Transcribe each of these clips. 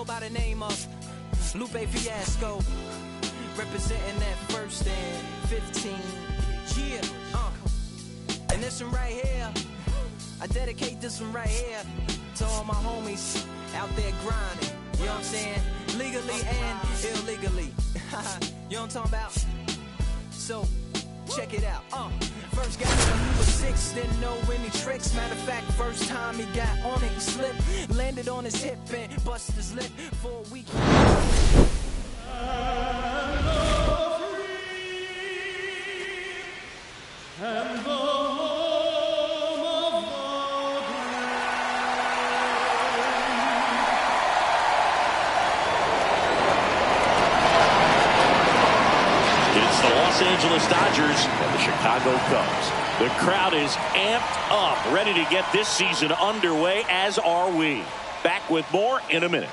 go by the name of Lupe Fiasco, representing that 1st and 15. Yeah, and this one right here, I dedicate this one right here to all my homies out there grinding. You know what I'm saying? Legally and illegally. You know what I'm talking about? So, check it out. First got him when he was 6, didn't know any tricks. Matter of fact, first time he got on it, he slipped, landed on his hip and busted his lip for a week. Los Angeles Dodgers and the Chicago Cubs. The crowd is amped up, ready to get this season underway, as are we. Back with more in a minute.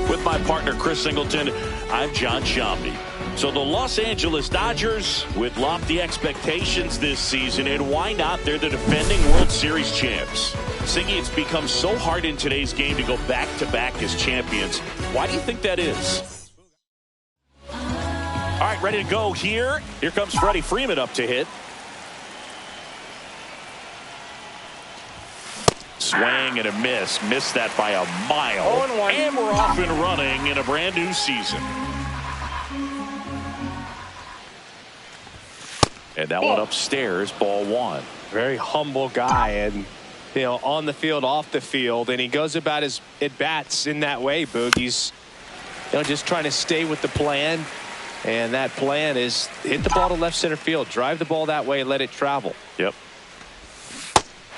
With my partner Chris Singleton, I'm John Shambi. So the Los Angeles Dodgers with lofty expectations this season, and why not? They're the defending World Series champs. Singy, it's become so hard in today's game to go back-to-back as champions. Why do you think that is? All right, ready to go here. Here comes Freddie Freeman up to hit. Swing and a miss. Missed that by a mile. And we're off and running in a brand new season. And that one upstairs, ball 1. Very humble guy, and on the field, off the field, and he goes about his at-bats in that way, Boog. He's just trying to stay with the plan, and that plan is hit the ball to left center field, drive the ball that way, let it travel. Yep.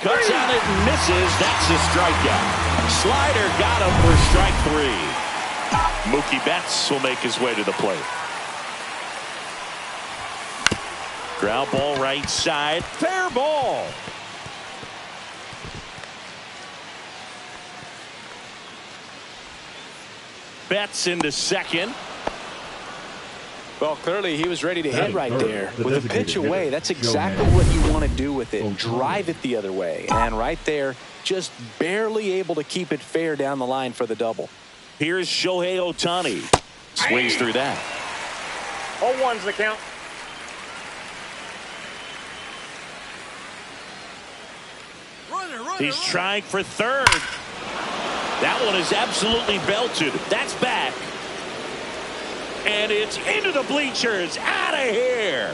Cuts on it and misses. That's a strikeout. Slider got him for strike 3. Mookie Betts will make his way to the plate. Ground ball right side. Fair ball. Betts into second. Well, clearly he was ready to hit right there. With a pitch away, that's exactly what you want to do with it. Drive it the other way. And right there, just barely able to keep it fair down the line for the double. Here's Shohei Ohtani. Swings through that. 0-1's the count. He's trying for third. That one is absolutely belted. That's back. And it's into the bleachers. Out of here.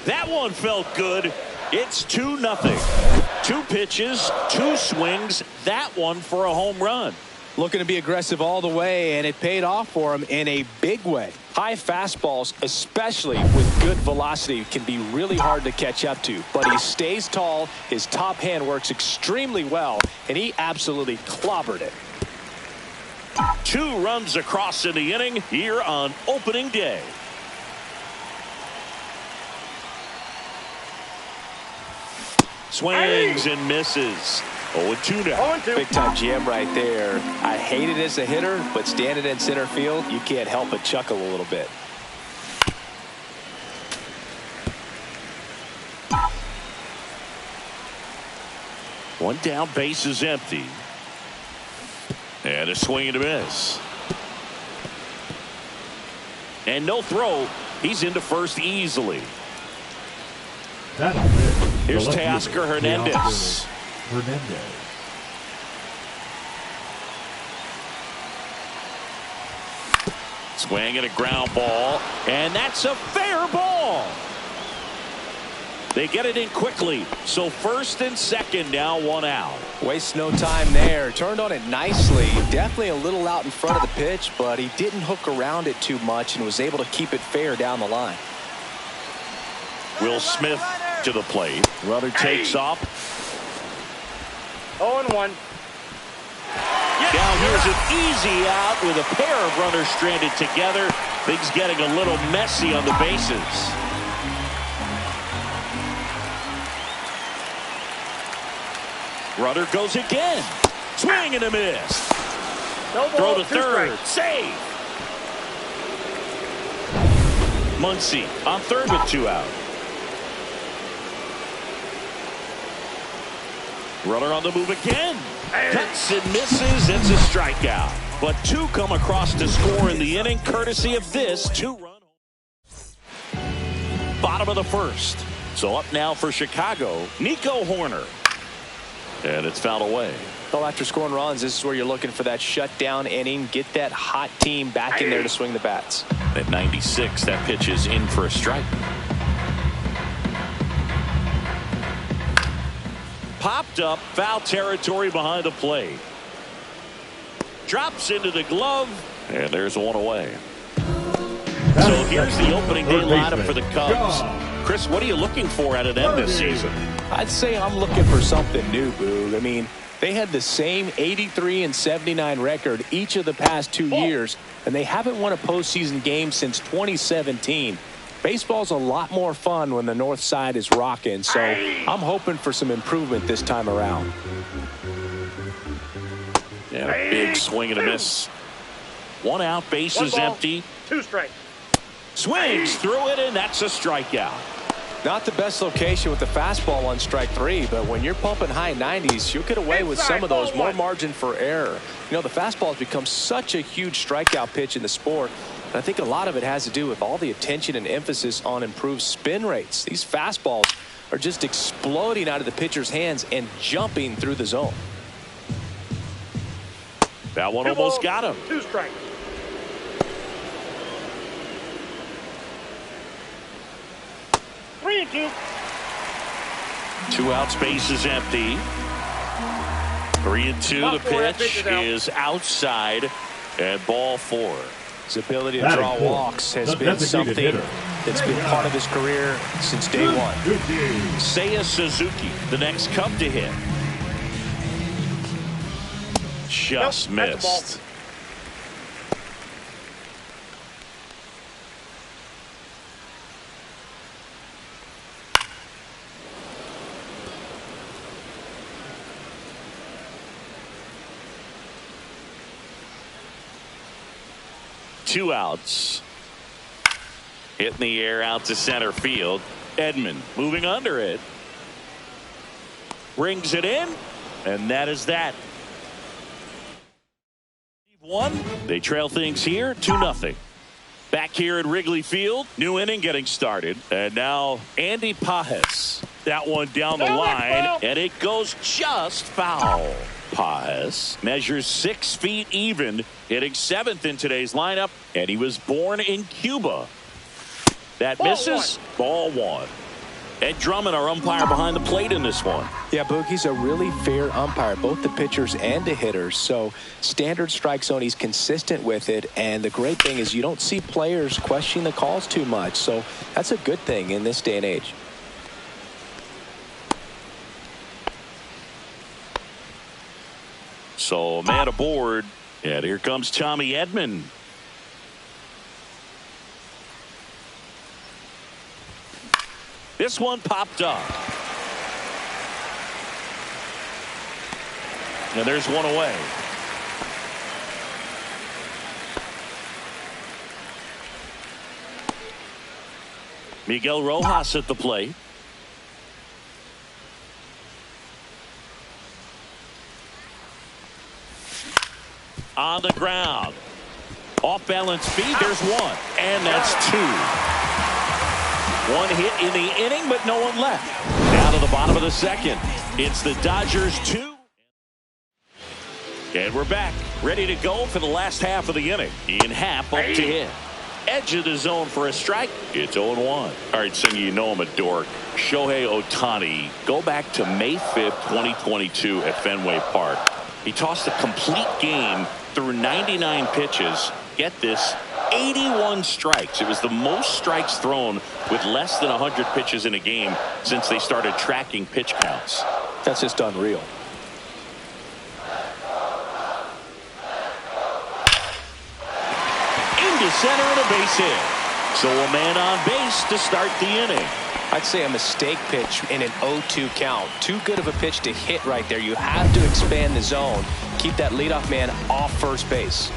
That one felt good. It's 2-0. 2 pitches, 2 swings. That one for a home run. Looking to be aggressive all the way, and it paid off for him in a big way. High fastballs, especially with good velocity, can be really hard to catch up to. But he stays tall, his top hand works extremely well, and he absolutely clobbered it. 2 runs across in the inning here on opening day. Swings and misses. 0-2 now. 0-2. Big time jam right there. I hate it as a hitter, but standing in center field, you can't help but chuckle a little bit. One down, base is empty. And a swing and a miss. And no throw. He's into first easily. Here's Teoscar Hernandez. Swing and a ground ball. And that's a fair ball. They get it in quickly. So first and second, now 1 out. Waste no time there. Turned on it nicely. Definitely a little out in front of the pitch, but he didn't hook around it too much and was able to keep it fair down the line. Will Smith to the plate. Runner takes off. 0-1. Now here's an easy out with a pair of runners stranded together. Things getting a little messy on the bases. Runner goes again. Swing and a miss. No ball, Throw to 2 third. strikes. Save. Muncy on third with 2 out. Runner on the move again. Cuts and misses. It's a strikeout. But 2 come across to score in the inning, courtesy of this 2-run. Bottom of the first. So up now for Chicago, Nico Horner. And it's fouled away. Well, after scoring runs, this is where you're looking for that shutdown inning. Get that hot team back in there to swing the bats. At 96, that pitch is in for a strike. Popped up, foul territory behind the plate. Drops into the glove, and there's 1 away. So here's the opening day lineup for the Cubs. Chris, what are you looking for out of them this season? I'd say I'm looking for something new, Boog. I mean, they had the same 83 and 79 record each of the past 2 years, and they haven't won a postseason game since 2017. Baseball's a lot more fun when the north side is rocking, so I'm hoping for some improvement this time around. And a big swing and a miss. 1 out, base 1 is ball, empty. 2 strikes. Swings through it, and that's a strikeout. Not the best location with the fastball on strike 3, but when you're pumping high 90s, you'll get away with some of those, more margin for error. You know, the fastball has become such a huge strikeout pitch in the sport, and I think a lot of it has to do with all the attention and emphasis on improved spin rates. These fastballs are just exploding out of the pitcher's hands and jumping through the zone. That one 2 almost balls, got him. 2 strikes. Three and 2. 2 out, space is empty. 3 and 2. The pitch is outside, and ball 4. His ability to draw walks has been something that's been part of his career since day 1. Seiya Suzuki, the next Cub to hit. Just missed. 2 outs. Hit in the air out to center field. Edman moving under it. Brings it in, and that is that. 1. They trail things here 2-0. Back here at Wrigley Field, new inning getting started, and now Andy Pages. That one down the line, and it goes just foul. Pages measures 6 feet even, hitting 7th in today's lineup, and he was born in Cuba. That misses. Ball 1. Ed Drummond, our umpire behind the plate in this one. Yeah, Boog, he's a really fair umpire, both the pitchers and the hitters. So standard strike zone, he's consistent with it. And the great thing is you don't see players questioning the calls too much. So that's a good thing in this day and age. So man aboard, and here comes Tommy Edman. This one popped up. And there's 1 away. Miguel Rojas at the plate. On the ground. Off balance feet. There's 1. And that's 2. 1 hit in the inning, but no one left. Down to the bottom of the second. It's the Dodgers 2. And we're back, ready to go for the last half of the inning. Ian Happ up to hit. Edge of the zone for a strike. It's 0-1. All right, Singy, you know I'm a dork. Shohei Ohtani, go back to May 5th, 2022 at Fenway Park. He tossed a complete game through 99 pitches. Get this, 81 strikes. It was the most strikes thrown with less than 100 pitches in a game since they started tracking pitch counts. That's just unreal. Into center and a base hit. So a man on base to start the inning. I'd say a mistake pitch in an 0-2 count. Too good of a pitch to hit right there. You have to expand the zone. Keep that leadoff man off first base.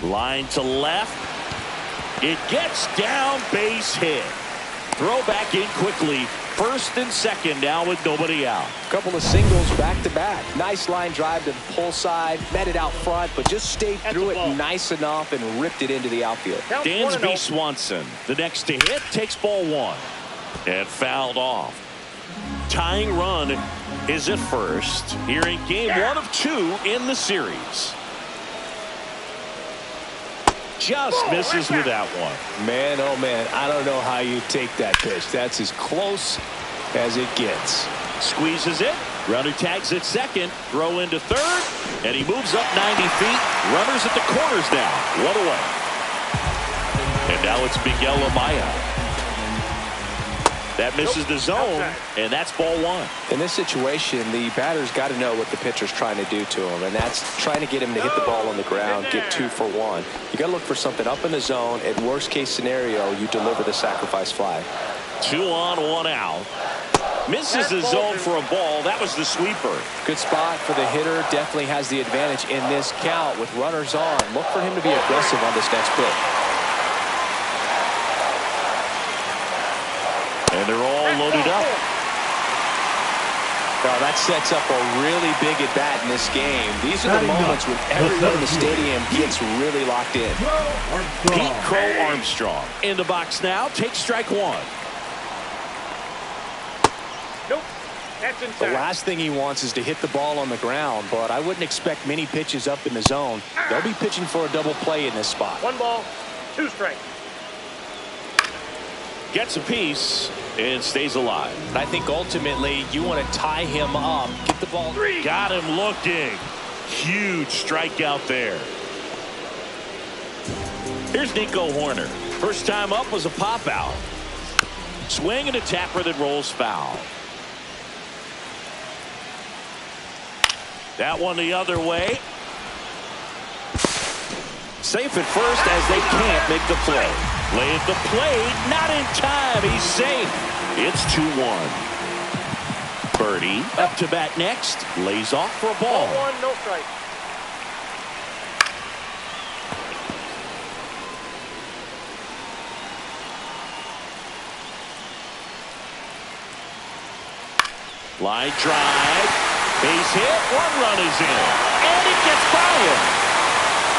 Line to left. It gets down, base hit. Throw back in quickly. First and second now with nobody out. Couple of singles back to back. Nice line drive to the pull side. Met it out front, but just stayed through it nice enough and ripped it into the outfield. Dansby Swanson, the next to hit, takes ball one. And fouled off. Tying run is at first here in game 1 of 2 in the series. Just misses with that one. Man, oh man, I don't know how you take that pitch. That's as close as it gets. Squeezes it. Runner tags at second. Throw into third. And he moves up 90 feet. Runners at the corners now. One away. And now it's Miguel Amaya. That misses the zone, and that's ball one. In this situation, the batter's got to know what the pitcher's trying to do to him, and that's trying to get him to hit the ball on the ground, get 2 for 1. You got to look for something up in the zone. At worst case scenario, you deliver the sacrifice fly. 2 on, 1 out. Misses the zone for a ball. That was the sweeper. Good spot for the hitter. Definitely has the advantage in this count with runners on. Look for him to be aggressive on this next pitch. And they're all loaded up. Now that sets up a really big at bat in this game. These are the moments when everyone in the stadium gets really locked in. Pete Crow Armstrong in the box now. Takes strike one. Nope. That's inside. The last thing he wants is to hit the ball on the ground, but I wouldn't expect many pitches up in the zone. They'll be pitching for a double play in this spot. 1 ball, 2 strikes. Gets a piece and stays alive. I think ultimately you want to tie him up. Get the ball. Got him looking. Huge strikeout there. Here's Nico Horner. First time up was a pop out. Swing and a tapper that rolls foul. That one the other way. Safe at first as they can't make the play. Lay at the plate, not in time. He's safe. It's 2-1. Birdie up to bat next. Lays off for a ball. 1, no strike. Line drive. Base hit. 1 run is in. And it gets by him.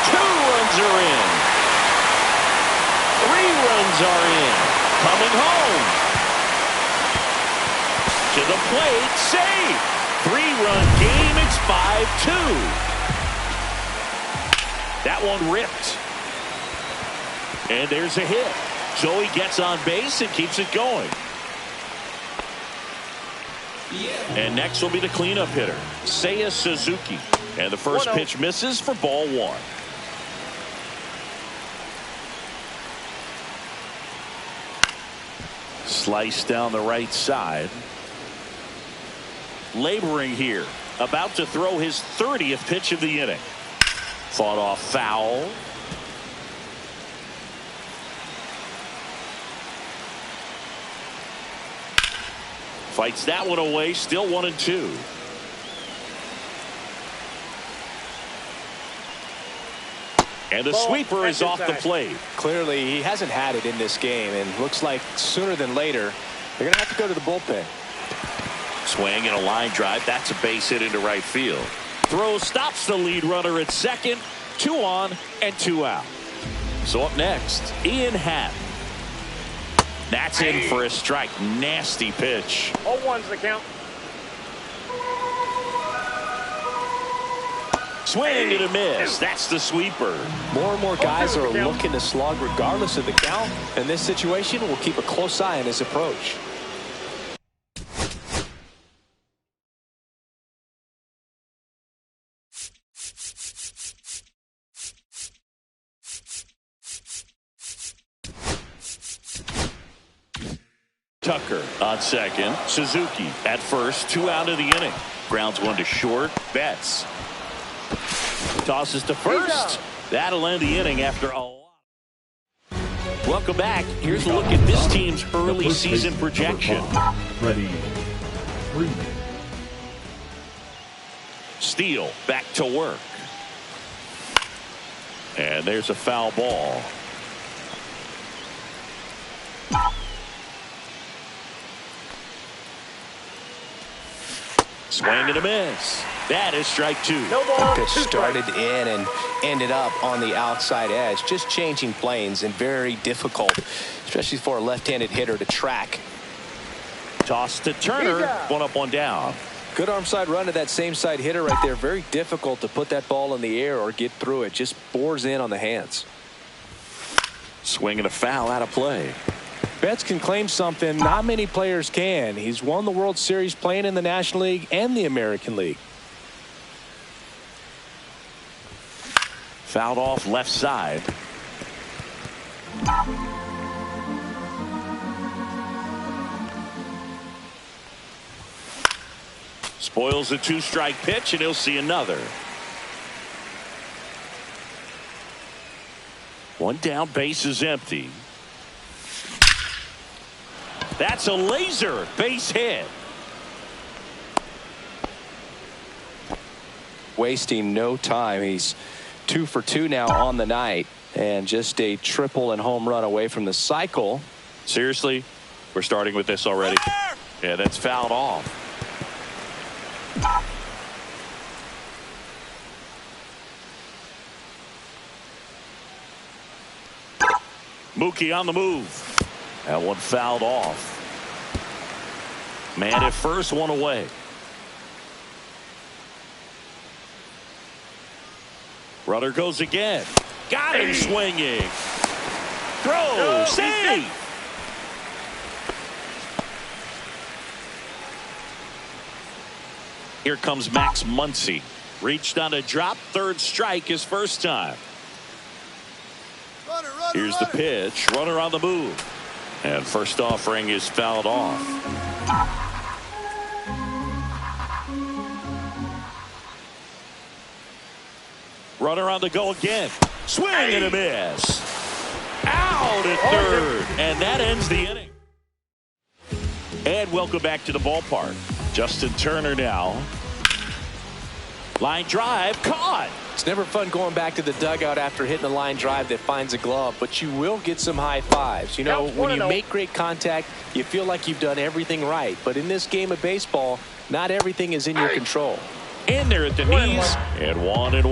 2 runs are in. 3 runs are in. Coming home. To the plate. Save. 3-run game. It's 5-2. That one ripped. And there's a hit. So he gets on base and keeps it going. And next will be the cleanup hitter, Seiya Suzuki. And the first pitch misses for ball 1. Slice down the right side. Laboring here. About to throw his 30th pitch of the inning. Fought off foul. Fights that one away. Still 1-2. And the sweeper is off the plate. Clearly, he hasn't had it in this game, and looks like sooner than later, they're going to have to go to the bullpen. Swing and a line drive. That's a base hit into right field. Throw stops the lead runner at second. 2 on and 2 out. So up next, Ian Happ. That's in for a strike. Nasty pitch. 0-1's the count. Swing and a miss. That's the sweeper. More and more guys are looking to slug regardless of the count. In this situation, we'll keep a close eye on his approach. Tucker on second. Suzuki at first. 2 out of the inning. Grounds 1 to short. Betts tosses to first. That'll end the inning after a lot. Welcome back. Here's a look at this team's early season projection. Ready. 3. Steele back to work. And there's a foul ball. Swing and a miss. That is strike 2. No ball. Pitch 2 strikes. started in and ended up on the outside edge, just changing planes, and very difficult, especially for a left-handed hitter to track. Toss to Turner. 1 up, 1 down. Good arm side run to that same side hitter right there. Very difficult to put that ball in the air or get through it. Just bores in on the hands. Swing and a foul out of play. Betts can claim something not many players can. He's won the World Series playing in the National League and the American League. Fouled off left side. Spoils a 2-strike pitch, and he'll see another. 1 down, base is empty. That's a laser base hit. Wasting no time. He's 2 for 2 now on the night, and just a triple and home run away from the cycle. Seriously, we're starting with this already. Yeah, that's fouled off. Mookie on the move. That one fouled off. Man at first, 1 away. Runner goes again. Got him swinging. Throw. Save. Here comes Max Muncy. Reached on a drop. 3rd strike his first time. Here's the pitch. Runner on the move. And first offering is fouled off. Runner on the go again. Swing and a miss. Out at 3rd. And that ends the inning. And welcome back to the ballpark. Justin Turner now. Line drive. Caught. It's never fun going back to the dugout after hitting a line drive that finds a glove, but you will get some high fives. You know, when you make great contact, you feel like you've done everything right. But in this game of baseball, not everything is in your control. In there at the knees, and 1-1.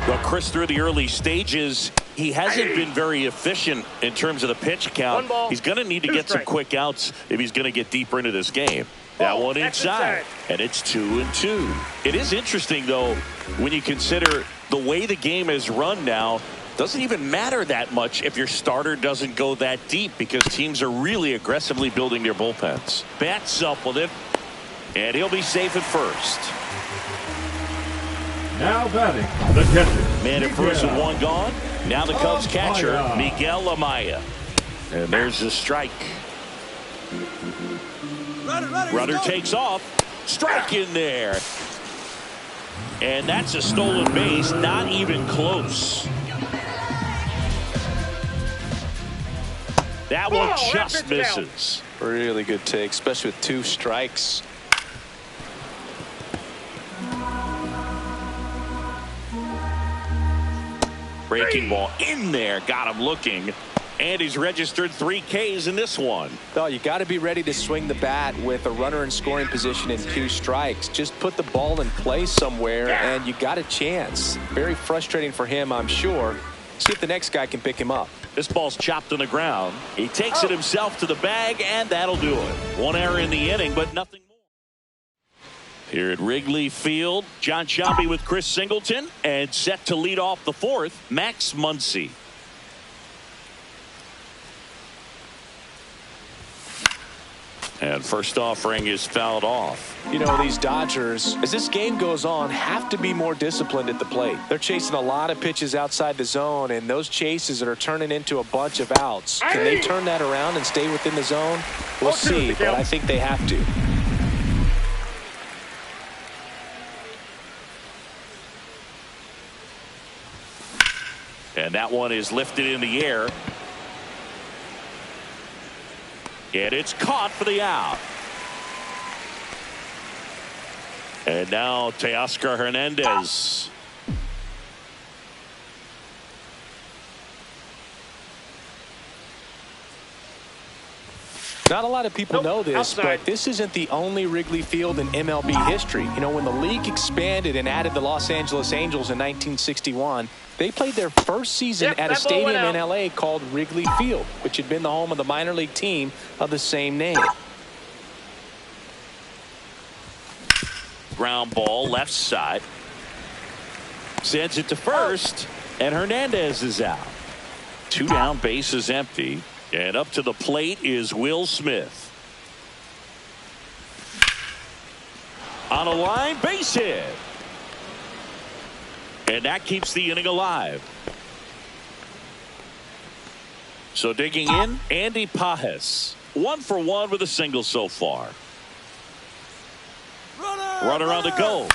Well, Chris, through the early stages, he hasn't been very efficient in terms of the pitch count. He's going to need to get some quick outs if he's going to get deeper into this game. That one inside, and it's 2-2. It is interesting, though, when you consider the way the game is run now. Doesn't even matter that much if your starter doesn't go that deep, because teams are really aggressively building their bullpens. Bats up with it, and he'll be safe at first. Now batting, the catcher. Man at first with 1 gone. Now the Cubs catcher, Miguel Amaya. And there's the strike. Runner takes off. Strike in there. And that's a stolen base. Not even close. That one just misses. Really good take, especially with 2 strikes. Breaking ball in there. Got him looking. And he's registered 3 Ks in this one. Oh, you got to be ready to swing the bat with a runner in scoring position and 2 strikes. Just put the ball in play somewhere, and you got a chance. Very frustrating for him, I'm sure. See if the next guy can pick him up. This ball's chopped on the ground. He takes it himself to the bag, and that'll do it. 1 error in the inning, but nothing more. Here at Wrigley Field, John Sciambi with Chris Singleton, and set to lead off the 4th, Max Muncy. And first offering is fouled off. You know, these Dodgers, as this game goes on, have to be more disciplined at the plate. They're chasing a lot of pitches outside the zone, and those chases are turning into a bunch of outs. Can they turn that around and stay within the zone? We'll see, but I think they have to. And that one is lifted in the air. And it's caught for the out. And now Teoscar Hernandez. Not a lot of people know this, outside. but this isn't the only Wrigley Field in MLB history. You know, when the league expanded and added the Los Angeles Angels in 1961, they played their first season at a stadium in L.A. called Wrigley Field, which had been the home of the minor league team of the same name. Ground ball, left side. Sends it to first, and Hernandez is out. 2 down, base is empty. And up to the plate is Will Smith. On a line, base hit. And that keeps the inning alive. So digging in, Andy Pajes. 1 for 1 with a single so far. Runner on the go.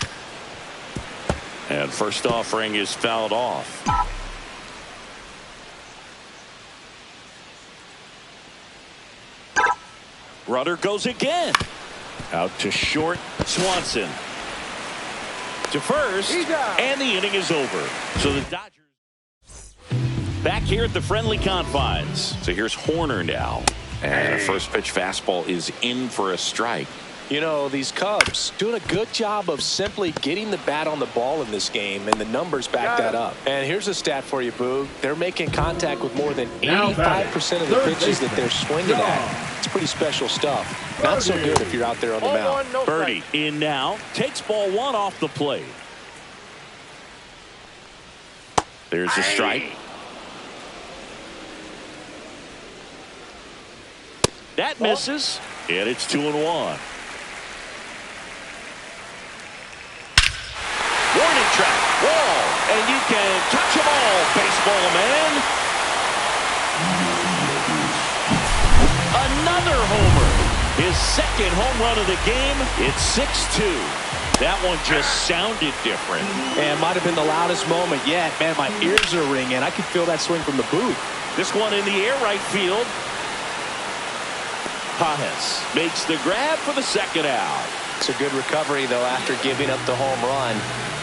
And first offering is fouled off. Runner goes again. Out to short, Swanson. To first, and the inning is over. So the Dodgers back here at the friendly confines. So here's Horner now. And a first pitch fastball is in for a strike. You know, these Cubs doing a good job of simply getting the bat on the ball in this game, and the numbers back that up. And here's a stat for you, Boog. They're making contact with more than 85% of the pitches that they're swinging at. It's pretty special stuff. Not so good if you're out there on the mound. Birdie in now. Takes ball 1 off the plate. There's a strike. That misses. And it's 2-1. Warning track. Wall. And you can touch them all, baseball man. Another homer. His second home run of the game. It's 6-2. That one just sounded different. And might have been the loudest moment yet. Man, my ears are ringing. I can feel that swing from the booth. This one in the air, right field. Pajes makes the grab for the second out. It's a good recovery, though, after giving up the home run.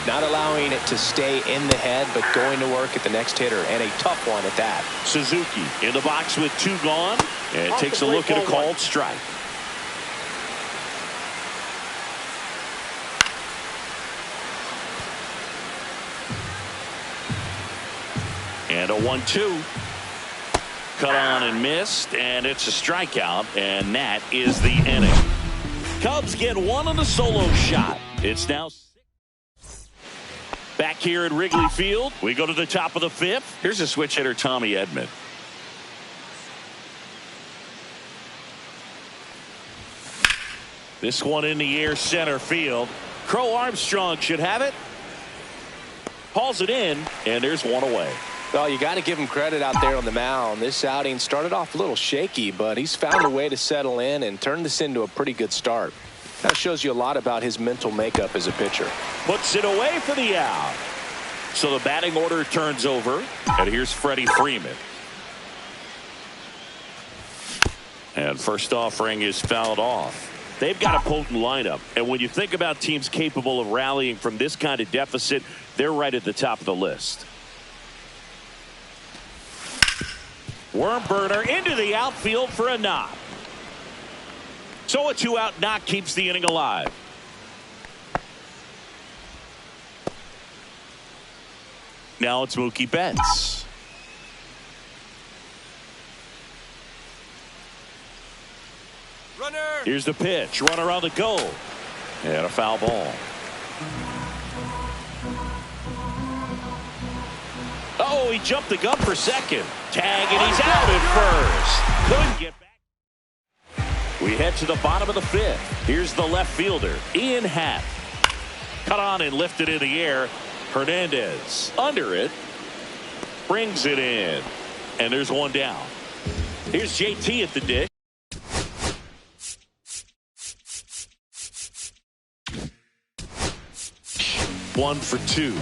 Not allowing it to stay in the head, but going to work at the next hitter, and a tough one at that. Suzuki in the box with 2 gone, and takes a look at a called strike. And a 1-2. Cut on and missed, and it's a strikeout, and that is the inning. Cubs get 1 on the solo shot. It's now 6. Back here at Wrigley Field, we go to the top of the 5th. Here's a switch hitter, Tommy Edman. This one in the air, center field. Crow Armstrong should have it. Hauls it in, and there's 1 away. Well, you got to give him credit out there on the mound. This outing started off a little shaky, but he's found a way to settle in and turn this into a pretty good start. That shows you a lot about his mental makeup as a pitcher. Puts it away for the out. So the batting order turns over, and here's Freddie Freeman. And first offering is fouled off. They've got a potent lineup, and when you think about teams capable of rallying from this kind of deficit, they're right at the top of the list. Worm burner into the outfield for a knock. So a 2-out knock keeps the inning alive. Now it's Mookie Betts. Runner. Here's the pitch. Runner on the go. And a foul ball. Oh, he jumped the gun for second. Tag, and he's out at first. Couldn't get back. We head to the bottom of the 5th. Here's the left fielder, Ian Happ. Cut on and lifted in the air. Hernandez under it. Brings it in. And there's 1 down. Here's JT at the dish. One for 2.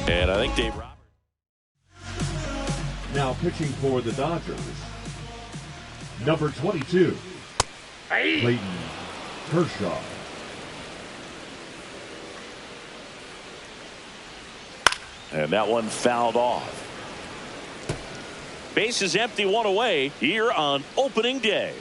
And I think Dave Roberts. Now pitching for the Dodgers, number 22, Clayton Kershaw. And that one fouled off. Base is empty, one away here on opening day.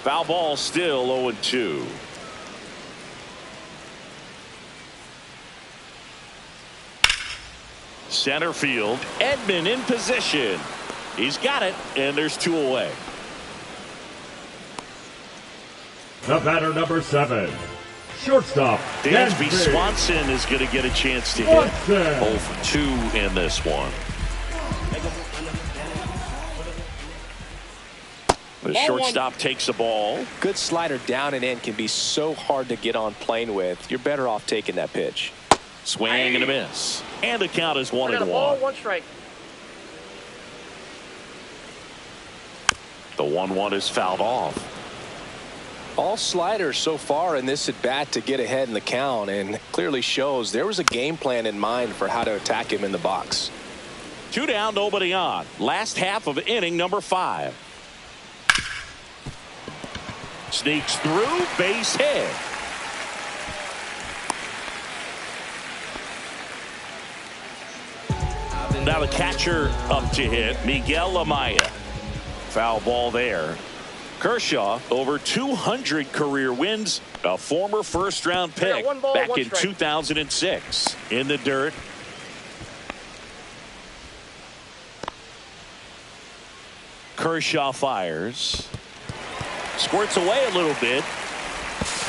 Foul ball, still 0-2. Center field, Edman in position. He's got it, and there's 2 away. The batter, number 7, shortstop, Dansby Swanson is going to get a chance to hit. 0 for 2 in this one. The shortstop takes the ball. Good slider down and in can be so hard to get on plane with. You're better off taking that pitch. Swing and a miss. And the count is 1-1. Ball, 1 strike. The 1-1 is fouled off. All sliders so far in this at bat to get ahead in the count, and clearly shows there was a game plan in mind for how to attack him in the box. 2 down, nobody on. Last half of inning number 5. Sneaks through, base hit. Now the catcher up to hit, Miguel Amaya. Foul ball there. Kershaw, over 200 career wins, a former first-round pick back in 2006. In the dirt. Kershaw fires. Squirts away a little bit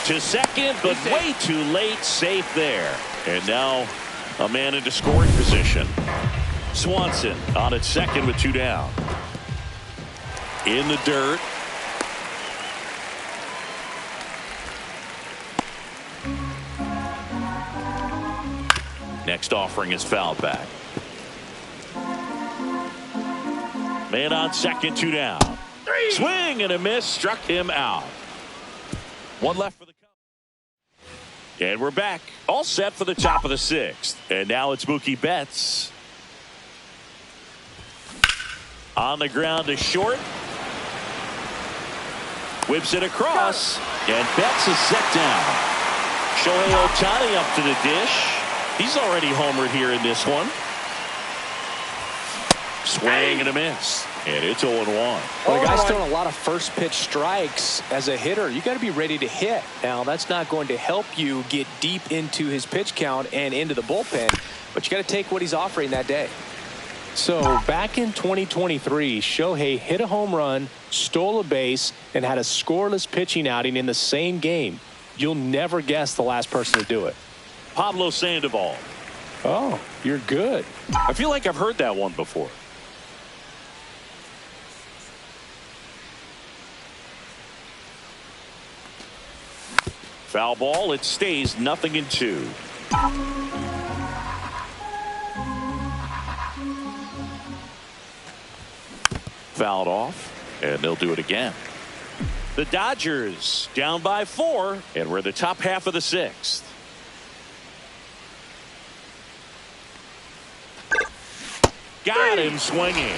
to second, but way too late. Safe there. And now a man into scoring position. Swanson on at second with 2 down. In the dirt. Next offering is fouled back. Man on second, 2 down. Swing and a miss, struck him out. 1 left for the count. And we're back, all set for the top of the 6th. And now it's Mookie Betts. On the ground to short. Whips it across. And Betts is set down. Shohei Ohtani up to the dish. He's already homered here in this one. Swing and a miss. And it's 0-1. Well, the guy's throwing a lot of first pitch strikes. As a hitter, you got to be ready to hit. Now, that's not going to help you get deep into his pitch count and into the bullpen, but you got to take what he's offering that day. So back in 2023, Shohei hit a home run, stole a base, and had a scoreless pitching outing in the same game. You'll never guess the last person to do it. Pablo Sandoval. Oh, you're good. I feel like I've heard that one before. Foul ball. It stays 0-2. Fouled off, and they'll do it again. The Dodgers down by 4, and we're the top half of the 6th. Got him swinging.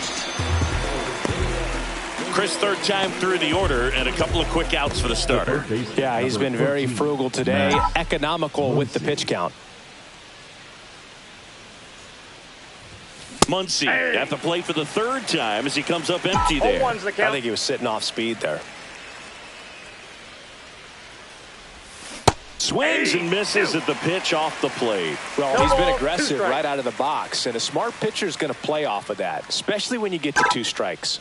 Chris, third time through the order, and a couple of quick outs for the starter. Yeah, he's been very frugal today, economical with the pitch count. Muncy at the plate for the 3rd time as he comes up empty there. I think he was sitting off speed there. Swings and misses at the pitch off the plate. Well, he's been aggressive right out of the box, and a smart pitcher is going to play off of that, especially when you get to 2 strikes.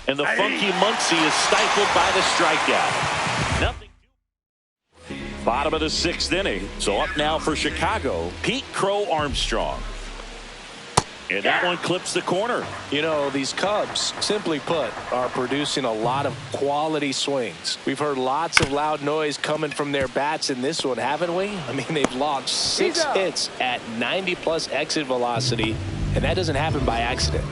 And the funky Muncy is stifled by the strikeout. Nothing. Bottom of the 6th inning. So up now for Chicago, Pete Crow Armstrong. And that one clips the corner. You know, these Cubs, simply put, are producing a lot of quality swings. We've heard lots of loud noise coming from their bats in this one, haven't we? I mean, they've launched 6 hits at 90+ exit velocity, and that doesn't happen by accident.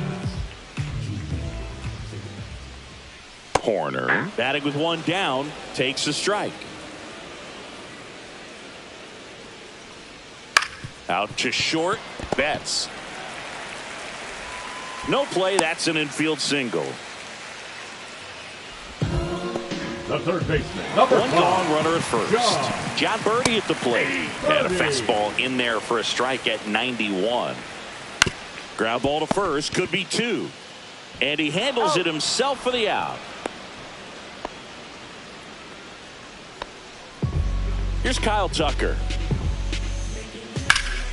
corner. Batting with one down, takes a strike. Out to short, Betts. No play, that's an infield single. The third baseman, number One 5. gone, runner at first. John Birdie at the plate. And a fastball in there for a strike at 91. Ground ball to first, could be 2. And he handles it himself for the out. Here's Kyle Tucker.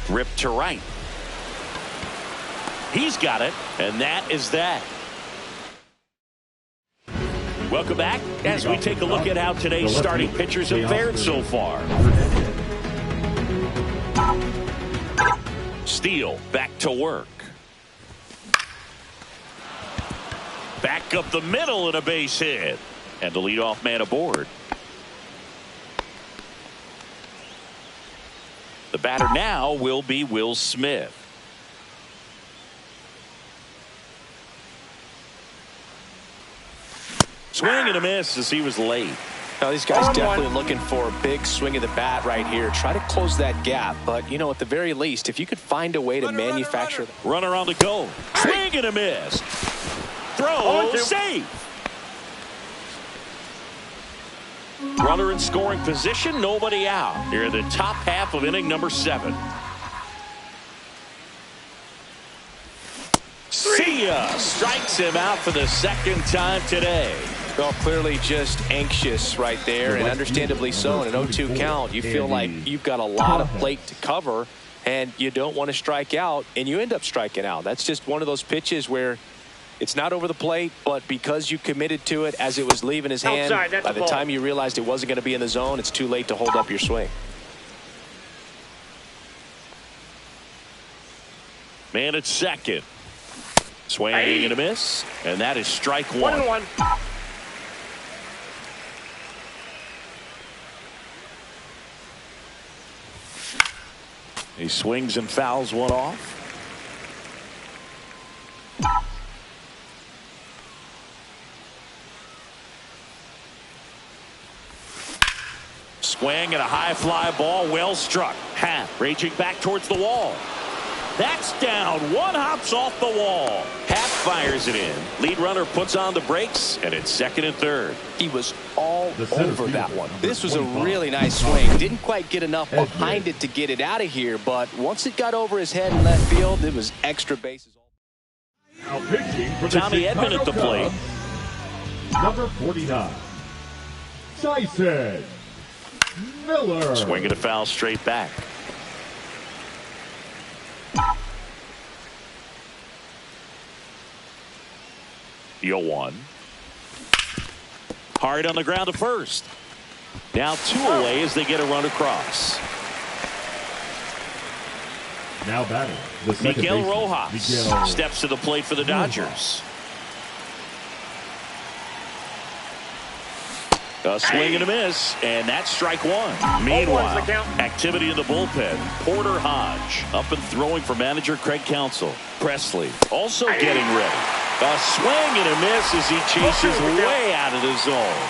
Ripped to right. He's got it, and that is that. Welcome back as we take a look at how today's starting pitchers have fared so far. Steele back to work. Back up the middle and a base hit. And the leadoff man aboard. The batter now will be Will Smith. Swing and a miss as he was late. Now, these guys definitely looking for a big swing of the bat right here. Try to close that gap. But, you know, at the very least, if you could find a way to manufacture. Runner on the go. Swing and a miss. Throw, safe. Runner in scoring position, nobody out. Here in the top half of inning number 7. See ya. Strikes him out for the second time today. Well, clearly just anxious right there, and understandably so. In an 0-2 count, you feel like you've got a lot of plate to cover, and you don't want to strike out, and you end up striking out. That's just one of those pitches where it's not over the plate, but because you committed to it as it was leaving his hand, by the time you realized it wasn't going to be in the zone, it's too late to hold up your swing. Man at second. Swing and a miss, and that is strike 1. 1-1. He swings and fouls one off. Swing and a high fly ball, well struck. Happ raging back towards the wall. That's down. One hops off the wall. Happ fires it in. Lead runner puts on the brakes, and it's second and third. He was all over that one. This was a really nice swing. Didn't quite get enough behind it to get it out of here, but once it got over his head in left field, it was extra bases. Now pitching for the Tommy Edman at the plate. Number 49, Tyson Miller. Swinging a foul straight back. Yo one. Hard on the ground to first. Now 2 away as they get a run across. Now batting, the second Miguel baseman, Rojas steps to the plate for the Dodgers. A swing and a miss, and that's strike 1. Meanwhile, activity in the bullpen. Porter Hodge up and throwing for manager Craig Counsell. Presley also getting ready. A swing and a miss as he chases way out of the zone.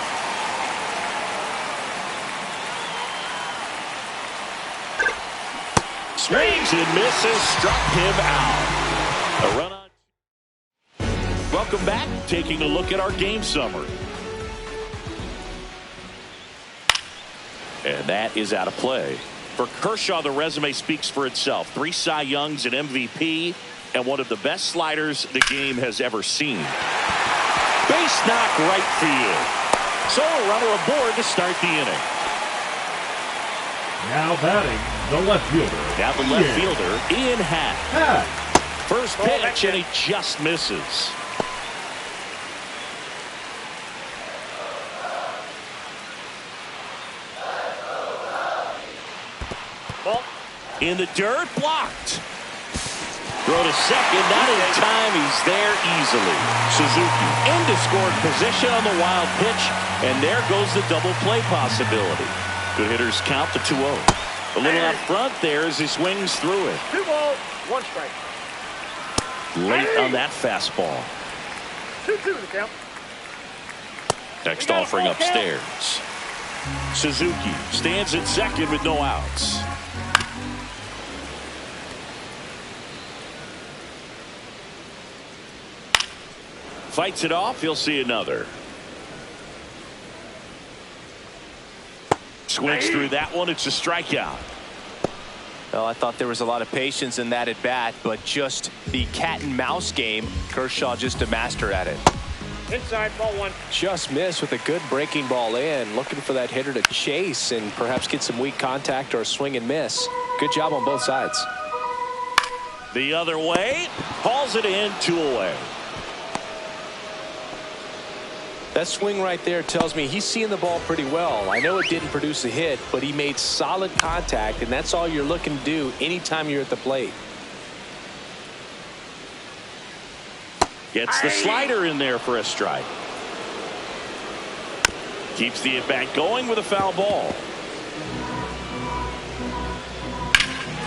Swings and misses, struck him out. A run on. Welcome back. Taking a look at our game summary. And that is out of play. For Kershaw, the resume speaks for itself. 3 Cy Youngs, an MVP, and one of the best sliders the game has ever seen. Base knock right field. So a runner aboard to start the inning. Now batting, the left fielder. Now the left fielder, Ian Happ. First pitch, and he just misses. In the dirt, blocked. Throw to second, not in time. He's there easily. Suzuki into scoring position on the wild pitch, and there goes the double play possibility. Good hitters count to 2-0. A little out front there as he swings through it. 2 balls, 1 strike. Late on that fastball. 2-2 the count. Next offering upstairs. Suzuki stands at second with no outs. Fights it off. He'll see another. Swings through that one. It's a strikeout. Well, I thought there was a lot of patience in that at bat, but just the cat and mouse game. Kershaw just a master at it. Inside, ball one. Just missed with a good breaking ball in. Looking for that hitter to chase and perhaps get some weak contact or a swing and miss. Good job on both sides. The other way. Hauls it in, 2 away. That swing right there tells me he's seeing the ball pretty well. I know it didn't produce a hit, but he made solid contact, and that's all you're looking to do anytime you're at the plate. Gets the slider in there for a strike. Keeps the at-bat going with a foul ball.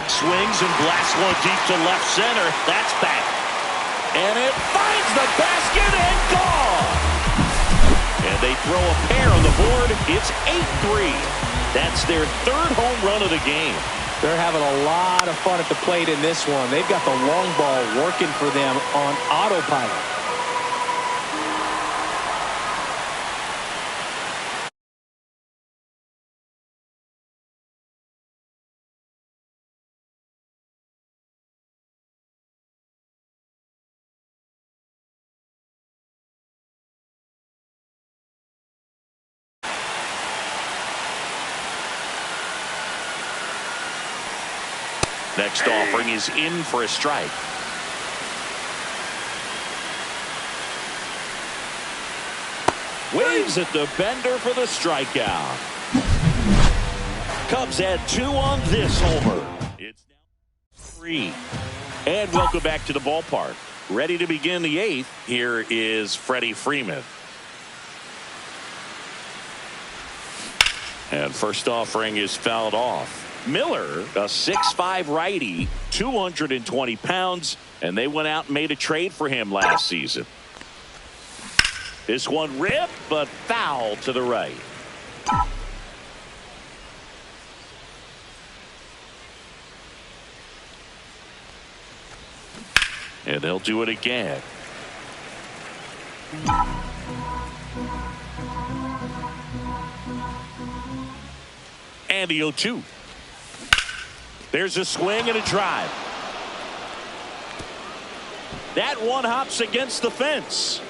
Swings and blasts one deep to left center. That's back. And it finds the basket and gone. And they throw a pair on the board. It's 8-3. That's their 3rd home run of the game. They're having a lot of fun at the plate in this one. They've got the long ball working for them on autopilot. Next offering is in for a strike. Waves at the bender for the strikeout. Cubs add 2 on this homer. It's now 3. And welcome back to the ballpark. Ready to begin the 8th. Here is Freddie Freeman. And first offering is fouled off. Miller, a 6'5" righty, 220 pounds, and they went out and made a trade for him last season. This one ripped, but foul to the right. And they'll do it again. And the 0-2. There's a swing and a drive. That one hops against the fence.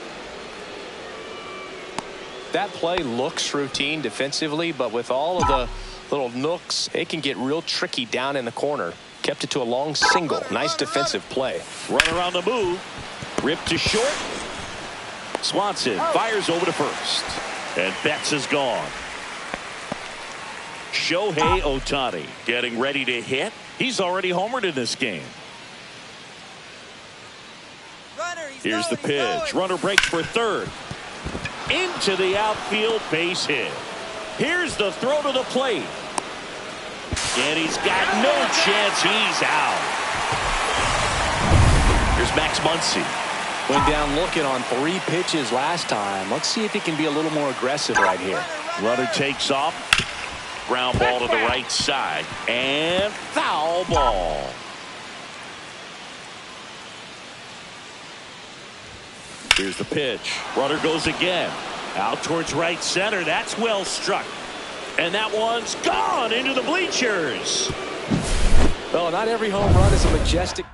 That play looks routine defensively, but with all of the little nooks, it can get real tricky down in the corner. Kept it to a long single. Nice defensive play. Runner on the move. Ripped to short. Swanson fires over to first. And Betts is gone. Shohei Ohtani getting ready to hit. He's already homered in this game. Here's the pitch. Runner breaks for third. Into the outfield, base hit. Here's the throw to the plate. And he's got no chance. He's out. Here's Max Muncy. Went down looking on 3 pitches last time. Let's see if he can be a little more aggressive right here. Runner takes off. Ground ball to the right side. And foul ball. Here's the pitch. Runner goes again. Out towards right center. That's well struck. And that one's gone into the bleachers. Well, not every home run is a majestic.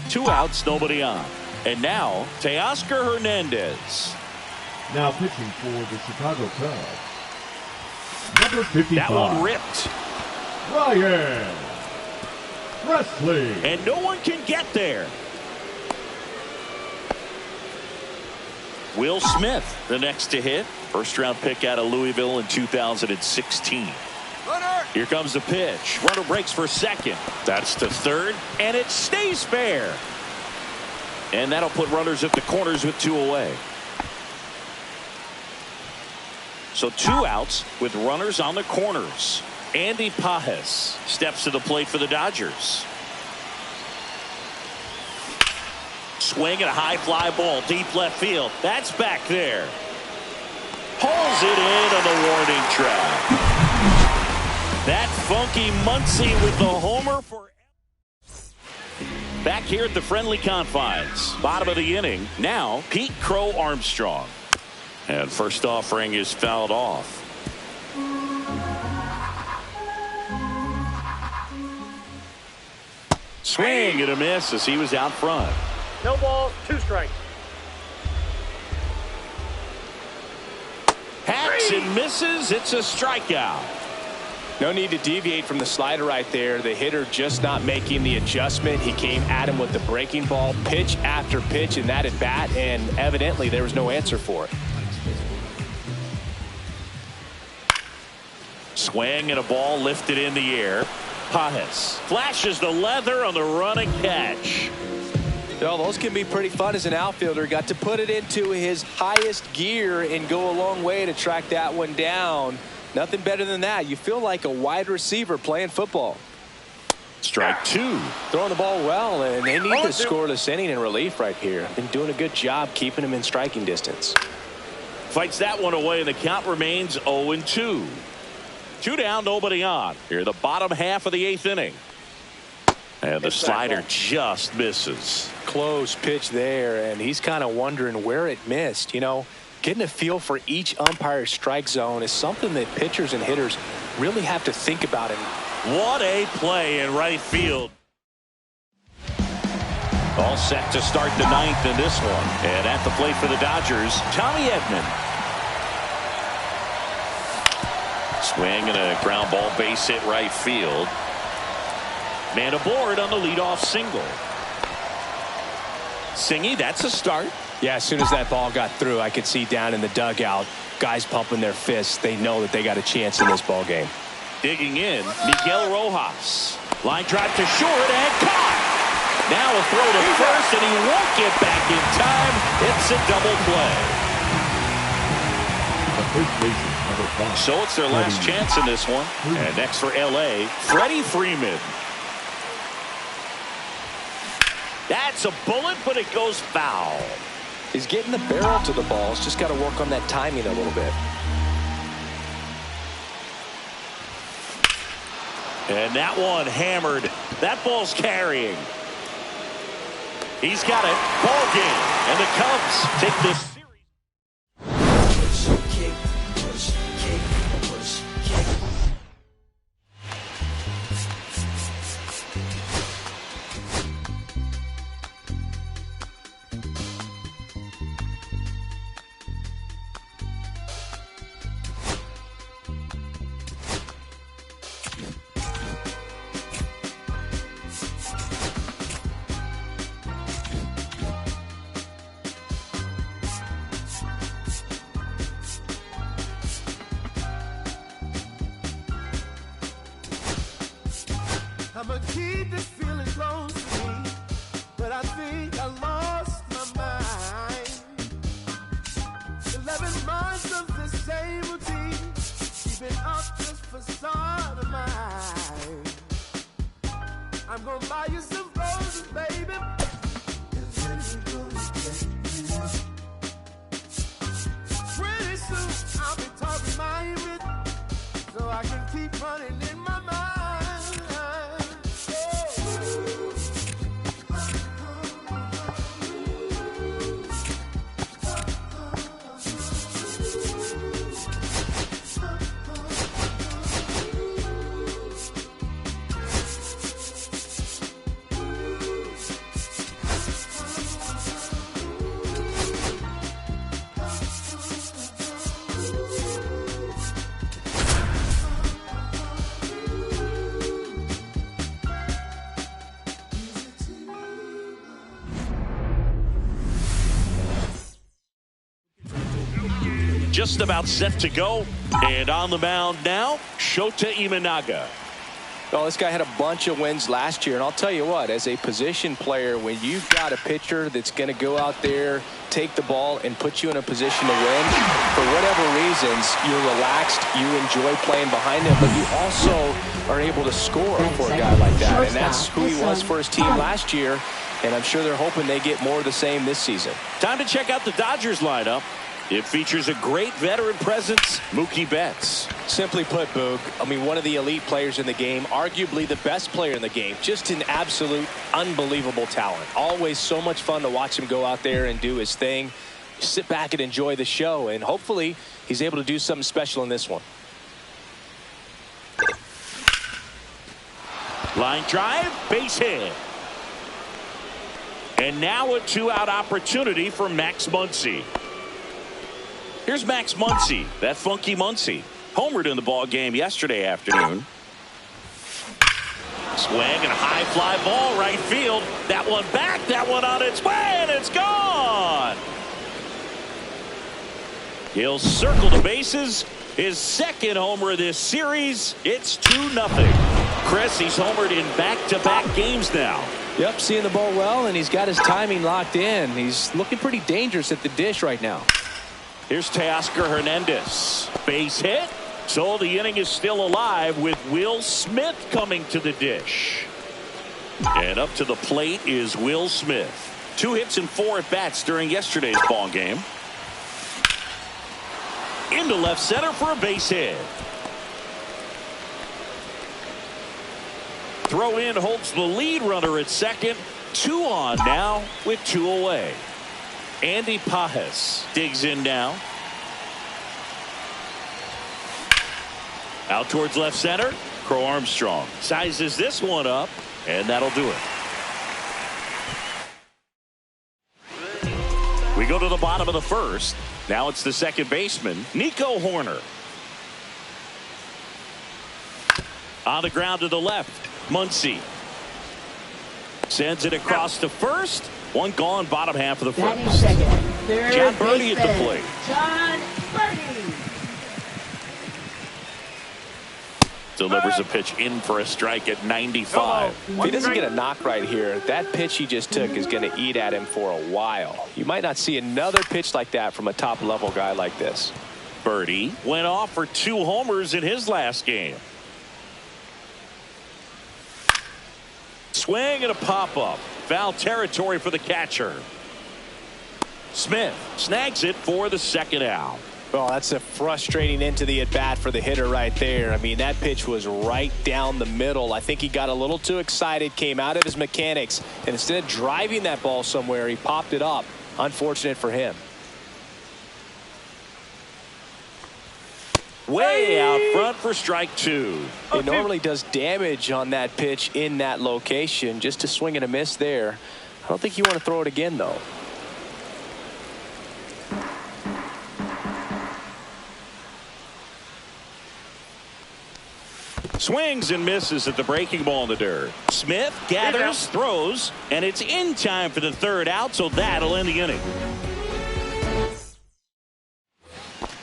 2 outs, nobody on. And now, Teoscar Hernandez. Now pitching for the Chicago Cubs, number 55. That one ripped. Ryan Presley. And no one can get there. Will Smith, the next to hit. First round pick out of Louisville in 2016. Here comes the pitch. Runner breaks for second. That's to third. And it stays fair. And that'll put runners at the corners with 2 away. So 2 outs with runners on the corners. Andy Pajes steps to the plate for the Dodgers. Swing and a high fly ball deep left field. That's back there. pulls it in on the warning track. That funky Muncie with the homer for... Back here at the friendly confines. Bottom of the inning. Now, Pete Crow Armstrong. And first offering is fouled off. Swing and a miss as he was out front. No balls, 2 strikes. Hacks and misses. It's a strikeout. No need to deviate from the slider right there. The hitter just not making the adjustment. He came at him with the breaking ball, pitch after pitch in that at bat, and evidently there was no answer for it. Swing and a ball lifted in the air. Pajes flashes the leather on the running catch. Well, those can be pretty fun as an outfielder. Got to put it into his highest gear and go a long way to track that one down. Nothing better than that. You feel like a wide receiver playing football. Strike 2. Throwing the ball well, and they need to score this inning in relief right here. Been doing a good job keeping him in striking distance. Fights that one away, and the count remains 0-2. 2 down, nobody on. Here, the bottom half of the 8th inning. And the slider just misses. Close pitch there, and he's kind of wondering where it missed. You know, getting a feel for each umpire's strike zone is something that pitchers and hitters really have to think about. What a play in right field. All set to start the 9th in this one. And at the plate for the Dodgers, Tommy Edman. Swing and a ground ball base hit right field. Man aboard on the leadoff single. Singy, that's a start. Yeah, as soon as that ball got through, I could see down in the dugout, guys pumping their fists. They know that they got a chance in this ball game. Digging in, Miguel Rojas. Line drive to short and caught. Now a throw to first, and he won't get back in time. It's a double play. So it's their last chance in this one. And next for L.A., Freddie Freeman. That's a bullet, but it goes foul. He's getting the barrel to the ball. He's just got to work on that timing a little bit. And that one hammered. That ball's carrying. He's got it. Ball game. And the Cubs take this series. I'ma keep this feeling close to me, but I think I lost my mind. 11 months of the same routine, keeping up this facade of mine. I'm gonna buy you some roses, baby. Pretty soon I'll be talking my English, so I can keep running in my mind. Just about set to go, and on the mound now, Shota Imanaga. Well, this guy had a bunch of wins last year, and I'll tell you what, as a position player, when you've got a pitcher that's going to go out there, take the ball, and put you in a position to win, for whatever reasons, you're relaxed, you enjoy playing behind him, but you also are able to score for a guy like that, and that's who he was for his team last year, and I'm sure they're hoping they get more of the same this season. Time to check out the Dodgers lineup. It features a great veteran presence, Mookie Betts. Simply put, Boog, I mean, one of the elite players in the game, arguably the best player in the game, just an absolute unbelievable talent. Always so much fun to watch him go out there and do his thing. Sit back and enjoy the show, and hopefully he's able to do something special in this one. Line drive, base hit. And now a two-out opportunity for Max Muncy. Here's Max Muncy, that funky Muncy. Homered in the ball game yesterday afternoon. Swing and a high fly ball right field. That one back, that one on its way, and it's gone. He'll circle the bases. His second homer of this series. It's 2-0. Chris, he's homered in back-to-back games now. Yep, seeing the ball well, and he's got his timing locked in. He's looking pretty dangerous at the dish right now. Here's Teoscar Hernandez. Base hit. So the inning is still alive with Will Smith coming to the dish. And up to the plate is Will Smith. 2 hits and 4 at-bats during yesterday's ball game. Into left center for a base hit. Throw in holds the lead runner at second. 2 on now with 2 away. Andy Pajes digs in now. Out towards left center. Crow Armstrong sizes this one up, and that'll do it. We go to the bottom of the first. Now it's the second baseman, Nico Hoerner. On the ground to the left, Muncy. Sends it across to first. One gone, bottom half of the first. John Birdie at the plate. John Birdie. Delivers a pitch in for a strike at 95. If he doesn't get a knock right here, that pitch he just took is going to eat at him for a while. You might not see another pitch like that from a top-level guy like this. Birdie went off for 2 homers in his last game. Swing and a pop-up. Foul territory for the catcher. Smith snags it for the second out. Well, that's a frustrating end to the at-bat for the hitter right there. I mean, that pitch was right down the middle. I think he got a little too excited, came out of his mechanics, and instead of driving that ball somewhere, he popped it up. Unfortunate for him. Way out front for strike 2. It normally does damage on that pitch in that location. Just a swing and a miss there. I don't think you want to throw it again, though. Swings and misses at the breaking ball in the dirt. Smith gathers, throws, and it's in time for the third out, so that'll end the inning.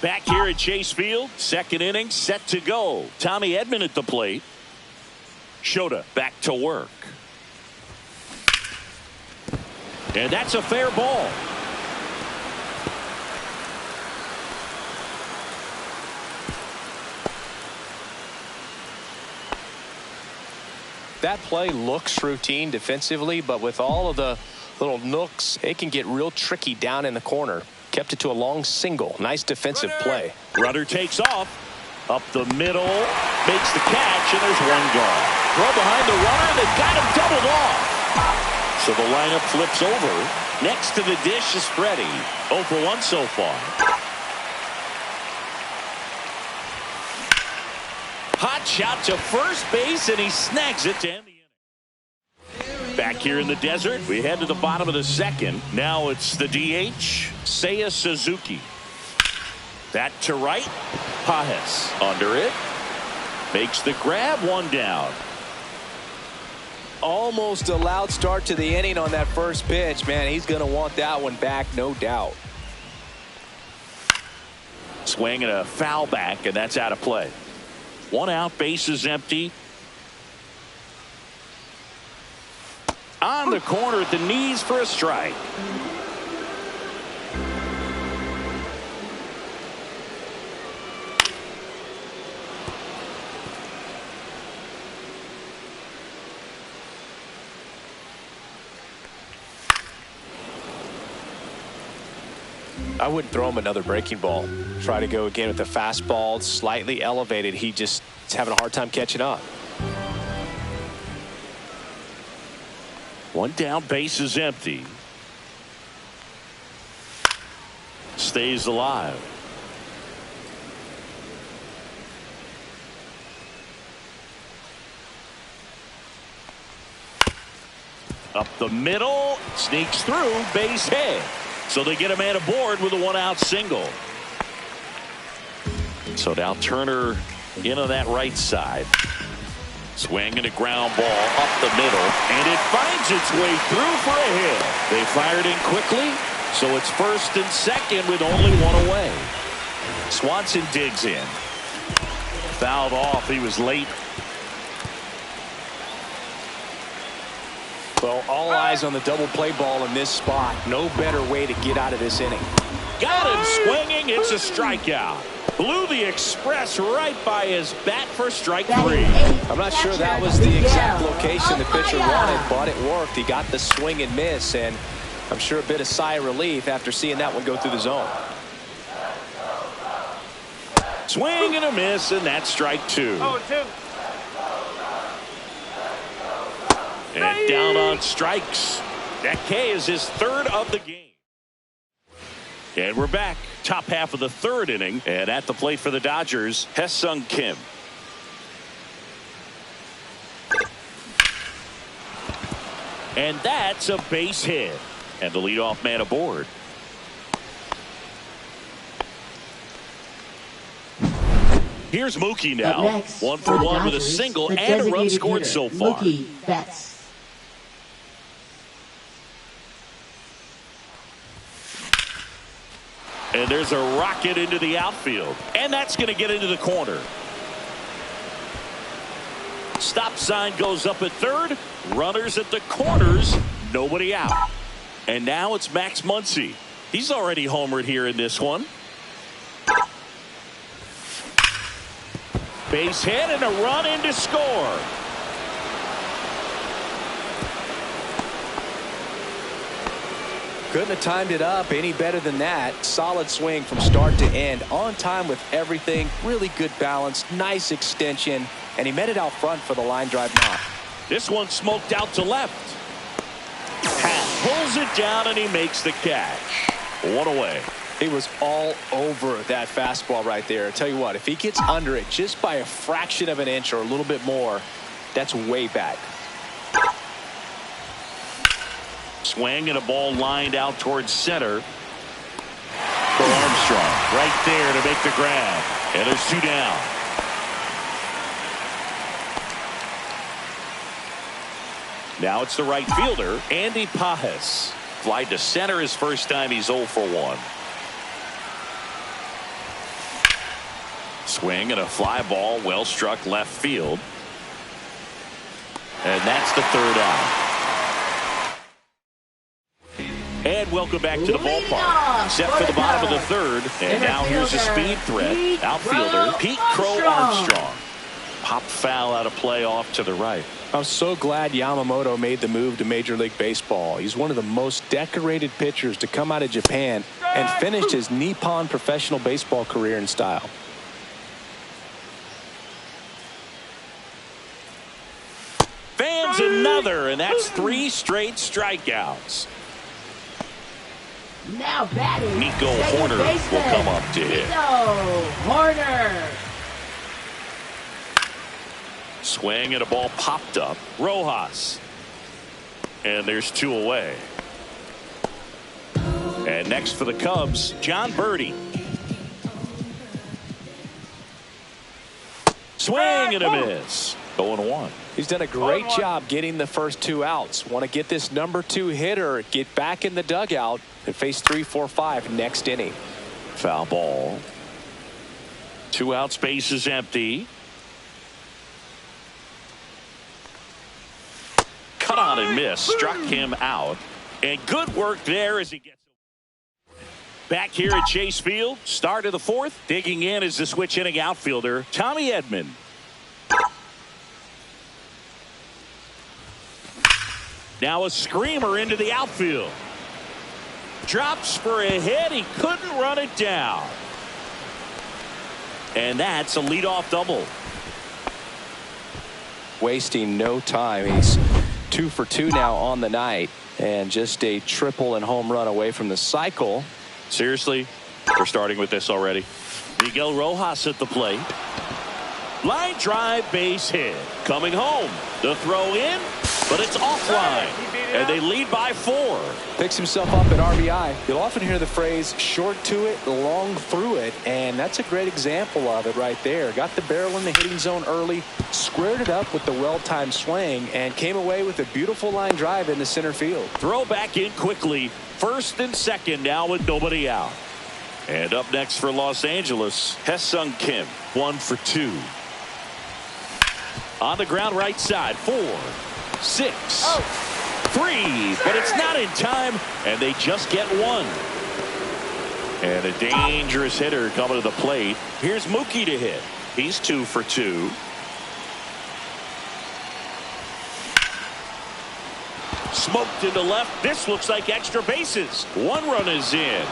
Back here at Chase Field, second inning set to go. Tommy Edman at the plate. Shota back to work. And that's a fair ball. That play looks routine defensively, but with all of the little nooks, it can get real tricky down in the corner. Kept it to a long single. Nice defensive play. Runner takes off. Up the middle. Makes the catch, and there's one gone. Throw behind the runner, and they've got him doubled off. So the lineup flips over. Next to the dish is Freddie. 0 for 1 so far. Hot shot to first base, and he snags it to end the inning. Back here in the desert, we head to the bottom of the second. Now it's the DH, Seiya Suzuki. That to right. Pajes under it. Makes the grab, 1 down. Almost a loud start to the inning on that first pitch. Man, he's going to want that one back, no doubt. Swing and a foul back, and that's out of play. 1 out, base is empty. On the corner at the knees for a strike. I wouldn't throw him another breaking ball. Try to go again with the fastball, slightly elevated. He just is having a hard time catching up. One down, base is empty. Stays alive. Up the middle, sneaks through, base hit. So they get a man aboard with a 1-out single. So now Turner into that right side. Swing and a ground ball up the middle, and it finds its way through for a hit. They fired in quickly, so it's first and second with only one away. Swanson digs in. Fouled off. He was late. Well, all eyes on the double play ball in this spot. No better way to get out of this inning. Got him swinging. It's a strikeout. Blew the express right by his bat for strike 3. I'm not sure that was the exact location the pitcher wanted, but it worked. He got the swing and miss, and I'm sure a bit of sigh of relief after seeing that one go through the zone. Swing and a miss, and that's strike 2. And down on strikes. That K is his third of the game. And we're back. Top half of the third inning. And at the plate for the Dodgers, Hesung Kim. And that's a base hit. And the leadoff man aboard. Here's Mookie now. Next, 1 for 1 Dodgers, with a single the and a run designated scored hitter, so far. Mookie Betts. And there's a rocket into the outfield. And that's going to get into the corner. Stop sign goes up at third. Runners at the corners. Nobody out. And now it's Max Muncy. He's already homered here in this one. Base hit and a run in to score. Couldn't have timed it up any better than that. Solid swing from start to end. On time with everything. Really good balance. Nice extension. And he met it out front for the line drive knock. This one smoked out to left. Pat pulls it down and he makes the catch. One away. He was all over that fastball right there. I tell you what, if he gets under it just by a fraction of an inch or a little bit more, that's way back. Swing and a ball lined out towards center. For Armstrong right there to make the grab. And there's 2 down. Now it's the right fielder, Andy Pajes. Fly to center his first time. He's 0 for 1. Swing and a fly ball, well struck left field. And that's the third out. And welcome back to the ballpark. Set for the bottom of the third. And now here's a speed threat. Outfielder Pete Crow Armstrong. Pop foul out of play off to the right. I'm so glad Yamamoto made the move to Major League Baseball. He's one of the most decorated pitchers to come out of Japan and finished his Nippon professional baseball career in style. Fans another, and that's 3 straight strikeouts. Now batting. Nico second Horner baseman. will come up to hit. Nico Horner. Swing and a ball popped up. Rojas. And there's 2 away. And next for the Cubs, John Birdie. Swing and a miss. 0-1. He's done a great job getting the first 2 outs. Want to get this number 2 hitter, get back in the dugout, and face 3, 4, 5 next inning. Foul ball. 2 out, space is empty. Cut on and miss. Struck him out. And good work there as he gets back here at Chase Field. Start of the 4th. Digging in is the switch hitting outfielder Tommy Edman. Now a screamer into the outfield. drops for a hit. He couldn't run it down. And that's a leadoff double. Wasting no time. He's 2 for 2 now on the night, and just a triple and home run away from the cycle. Seriously, we're starting with this already. Miguel Rojas at the plate. Line drive, base hit. Coming home. The throw in, but it's offline. And they lead by 4. Picks himself up at RBI. You'll often hear the phrase short to it, long through it, and that's a great example of it right there. Got the barrel in the hitting zone early, squared it up with the well-timed swing, and came away with a beautiful line drive into center field. Throw back in quickly. First and second now with nobody out. And up next for Los Angeles, Hesung Kim, 1 for 2. On the ground right side, 4, 6, 3, but it's not in time, and they just get 1. And a dangerous hitter coming to the plate. Here's Mookie to hit. He's 2 for 2. Smoked into left. This looks like extra bases. 1 run is in.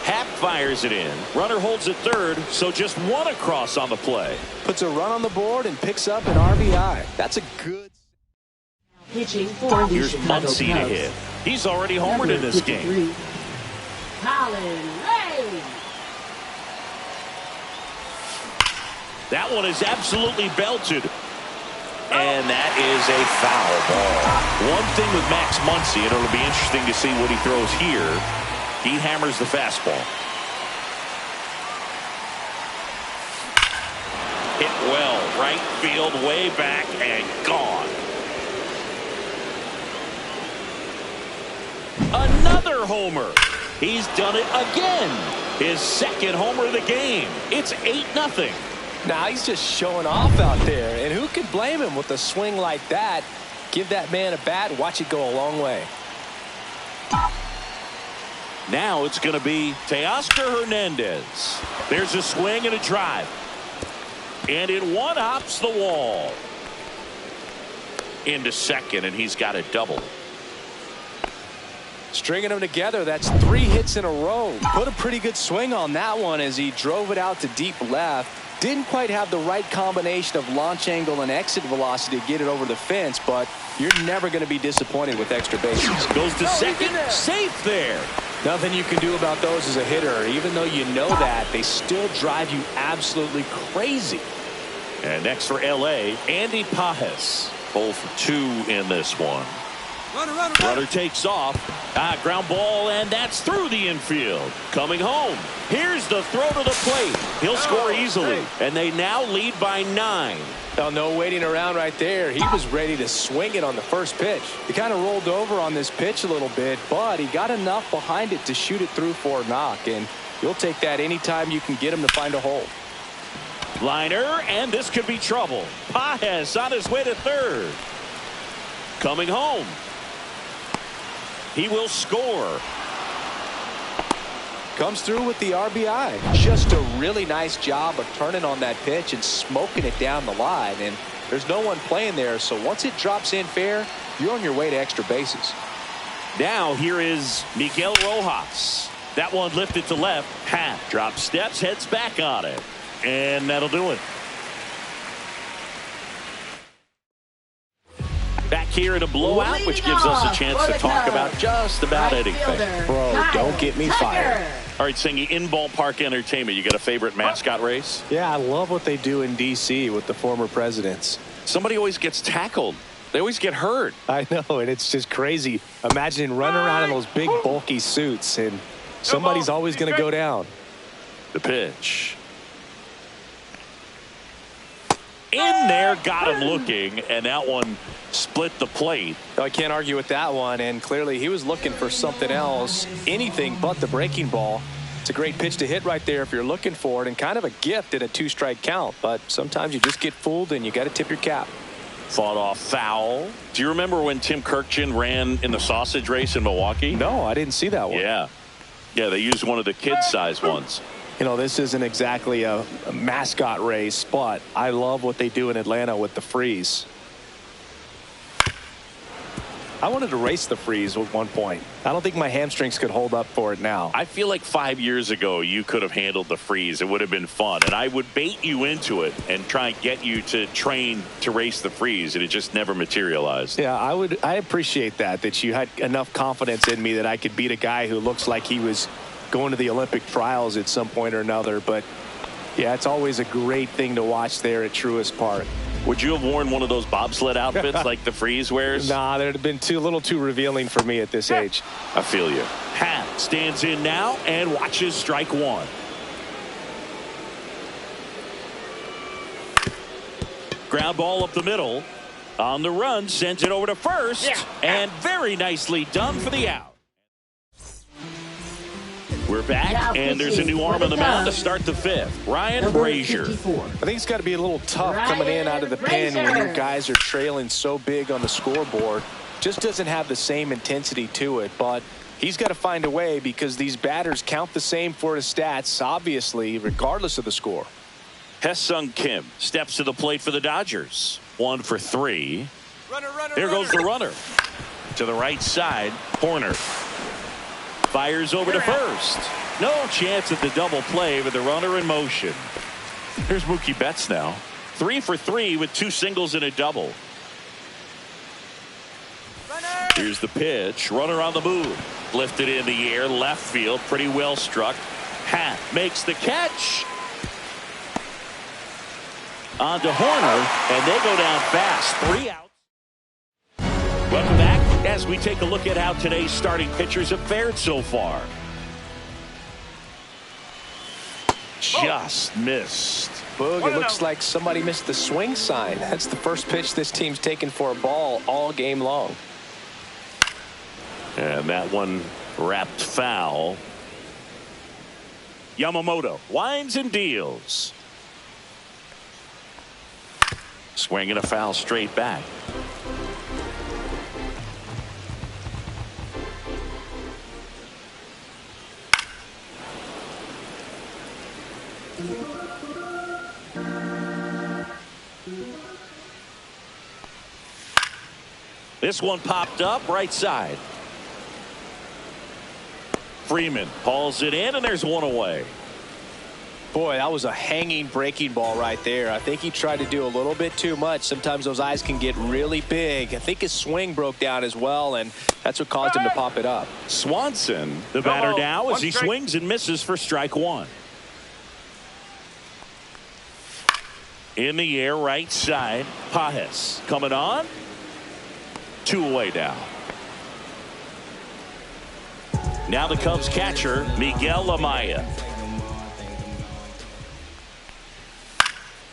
Happ fires it in. Runner holds at third, so just 1 across on the play. Puts a run on the board and picks up an RBI. That's a good. Pitching for the Here's Chicago Muncy to Cubs. hit. He's already homered in this game. Colin Ray. That one is absolutely belted. And that is a foul ball. One thing with Max Muncy, and it'll be interesting to see what he throws here. He hammers the fastball. Hit well, right field, way back, and gone. Another homer. He's done it again. His second homer of the game. It's 8-0. Now he's just showing off out there, and who could blame him with a swing like that? Give that man a bat, watch it go a long way. Now it's going to be Teoscar Hernandez. There's a swing and a drive. And it one-hops the wall. Into second, and he's got a double. Stringing them together, that's 3 hits in a row. Put a pretty good swing on that one as he drove it out to deep left. Didn't quite have the right combination of launch angle and exit velocity to get it over the fence, but you're never going to be disappointed with extra bases. Goes to second, safe there. Nothing you can do about those as a hitter. Even though you know that, they still drive you absolutely crazy. And next for LA, Andy Pajes. 0 for 2 in this one. Runner takes off. Ground ball, and that's through the infield. Coming home. Here's the throw to the plate. He'll score easily. And they now lead by 9. Now, no waiting around right there. He was ready to swing it on the first pitch. He kind of rolled over on this pitch a little bit, but he got enough behind it to shoot it through for a knock. And you'll take that anytime you can get him to find a hole. Liner, and this could be trouble. Pajes on his way to third. Coming home. He will score. Comes through with the RBI. Just a really nice job of turning on that pitch and smoking it down the line. And there's no one playing there, so once it drops in fair, you're on your way to extra bases. Now here is Miguel Rojas. That one lifted to left. Happ drops steps, heads back on it. And that'll do it. Back here in a blowout, which gives us a chance to talk about just about anything. Bro, don't get me fired. All right, Singy, in ballpark entertainment, you got a favorite mascot race? Yeah, I love what they do in D.C. with the former presidents. Somebody always gets tackled. They always get hurt. I know, and it's just crazy. Imagining running around in those big, bulky suits, and somebody's always going to go down. The pitch. In there, got him looking, and that one split the plate. I can't argue with that one, and clearly he was looking for something else, anything but the breaking ball. It's a great pitch to hit right there if you're looking for it, and kind of a gift in a 2-strike count, but sometimes you just get fooled and you got to tip your cap. Fought off foul. Do you remember when Tim Kirkjian ran in the sausage race in Milwaukee? No, I didn't see that one. Yeah, they used one of the kid-size ones. You know, this isn't exactly a mascot race, but I love what they do in Atlanta with the freeze. I wanted to race the freeze at one point. I don't think my hamstrings could hold up for it now. I feel like 5 years ago you could have handled the freeze. It would have been fun, and I would bait you into it and try and get you to train to race the freeze, and it just never materialized. Yeah, I appreciate that you had enough confidence in me that I could beat a guy who looks like he was going to the Olympic trials at some point or another. But yeah, it's always a great thing to watch there at Truist Park. Would you have worn one of those bobsled outfits like the freeze wears? Nah, they'd have been a little too revealing for me at this age. I feel you. Happ stands in now and watches strike one. Ground ball up the middle. On the run, sends it over to first. And very nicely done for the out. We're back, and there's a new arm on the mound to start the fifth. Ryan Brazier. I think it's got to be a little tough coming in out of the pen when your guys are trailing so big on the scoreboard. Just doesn't have the same intensity to it, but he's got to find a way because these batters count the same for his stats, obviously, regardless of the score. Hye-Sung Kim steps to the plate for the Dodgers. 1 for 3. There goes the runner. To the right side, Horner. Fires over to first. No chance at the double play with the runner in motion. Here's Mookie Betts now. 3 for 3 with 2 singles and a double. Here's the pitch. Runner on the move. Lifted in the air. Left field. Pretty well struck. Happ makes the catch. On to Horner. And they go down fast. 3 outs. Welcome back as we take a look at how today's starting pitchers have fared so far. Just missed. Boog, it looks like somebody missed the swing sign. That's the first pitch this team's taken for a ball all game long. And that one wrapped foul. Yamamoto winds and deals. Swinging a foul straight back. This one popped up right side. Freeman hauls it in, and there's one away. Boy, that was a hanging breaking ball right there. I think he tried to do a little bit too much. Sometimes those eyes can get really big. I think his swing broke down as well, and that's what caused him to pop it up. Swanson, the batter now, as he swings and misses for strike one. In the air, right side, Pages coming on. 2 away now. Now the Cubs catcher, Miguel Amaya.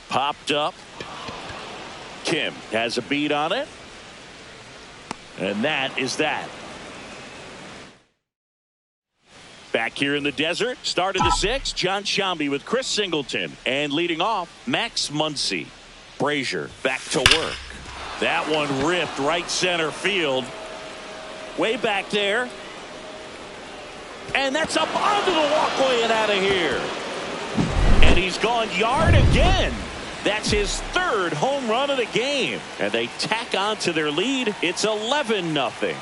Popped up. Kim has a beat on it. And that is that. Back here in the desert, start of the 6th, John Sciambi with Chris Singleton. And leading off, Max Muncy. Brazier back to work. That one ripped right center field. Way back there. And that's up onto the walkway and out of here. And he's gone yard again. That's his 3rd home run of the game. And they tack on to their lead. It's 11-0.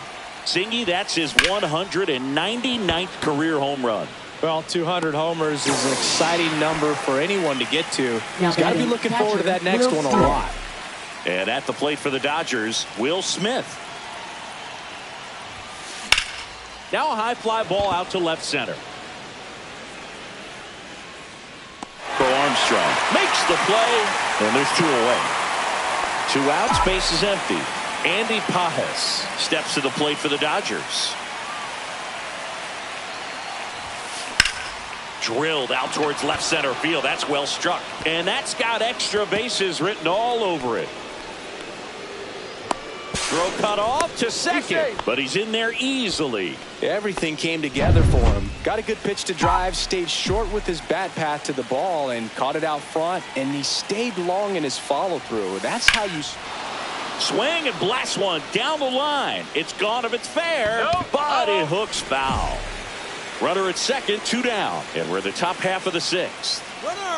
Singy, that's his 199th career home run. Well, 200 homers is an exciting number for anyone to get to. He's got to be looking forward to that next one a lot. And at the plate for the Dodgers, Will Smith. Now a high fly ball out to left center. For Armstrong. Makes the play. And there's 2 away. 2 outs, base is empty. Andy Pages steps to the plate for the Dodgers. Drilled out towards left center field. That's well struck. And that's got extra bases written all over it. Throw cut off to second, but he's in there easily. Everything came together for him. Got a good pitch to drive, stayed short with his bat path to the ball, and caught it out front, and he stayed long in his follow-through. That's how you... Swing and blast one down the line. It's gone if it's fair, but it hooks foul. Runner at second, 2 down, and we're in the top half of the 6th.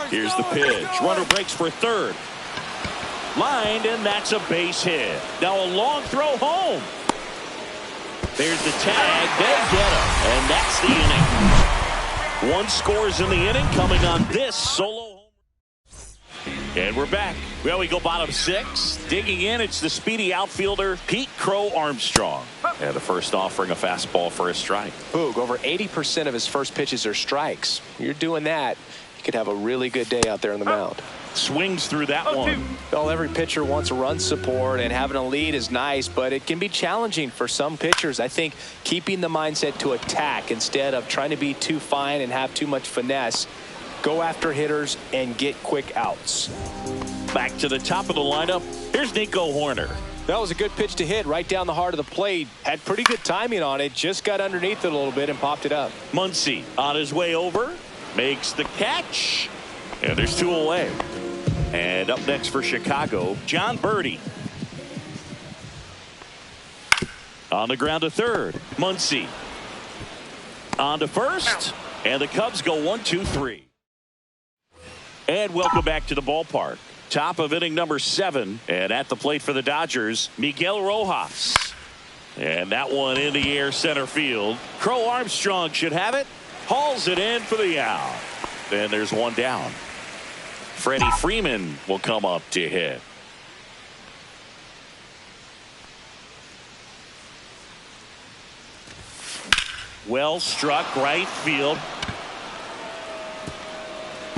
Here's the pitch. Runner breaks for 3rd. Lined, and that's a base hit. Now a long throw home. There's the tag. They get him. And that's the inning. 1 scores in the inning coming on this solo. And we're back. Well, we go bottom 6. Digging in, it's the speedy outfielder, Pete Crow Armstrong. And the first offering a fastball for a strike. Boog, over 80% of his first pitches are strikes. You're doing that, you could have a really good day out there on the mound. Swings through that one. Well, every pitcher wants run support, and having a lead is nice, but it can be challenging for some pitchers. I think keeping the mindset to attack instead of trying to be too fine and have too much finesse. Go after hitters and get quick outs. Back to the top of the lineup. Here's Nico Horner. That was a good pitch to hit right down the heart of the plate. Had pretty good timing on it. Just got underneath it a little bit and popped it up. Muncy on his way over. Makes the catch. And there's 2 away. And up next for Chicago, John Birdie. On the ground to third. Muncy. On to first. And the Cubs go 1-2-3. And welcome back to the ballpark. Top of inning number 7. And at the plate for the Dodgers, Miguel Rojas. And that one in the air center field. Crow Armstrong should have it. Hauls it in for the out. And there's 1 down. Freddie Freeman will come up to hit. Well struck right field.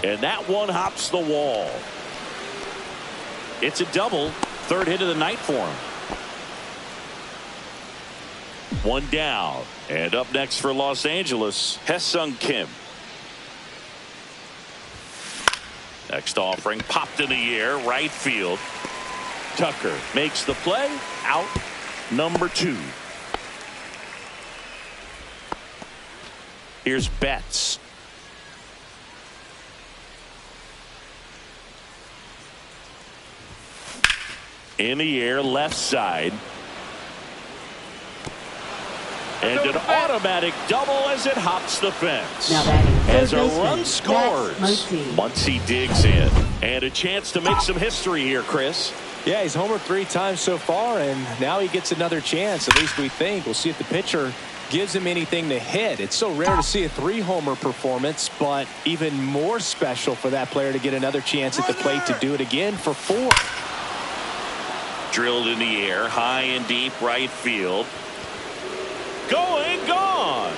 And that one hops the wall. It's a double. 3rd hit of the night for him. 1 down. And up next for Los Angeles, Hesung Kim. Next offering popped in the air right field. Tucker makes the play. Out number 2. Here's Betts. In the air left side. And an automatic double as it hops the fence. As a run scores, Muncy digs in. And a chance to make some history here, Chris. Yeah, he's homered 3 times so far, and now he gets another chance. At least we think. We'll see if the pitcher gives him anything to hit. It's so rare to see a 3-homer performance, but even more special for that player to get another chance at the plate to do it again for 4. Drilled in the air, high and deep right field. Going, gone.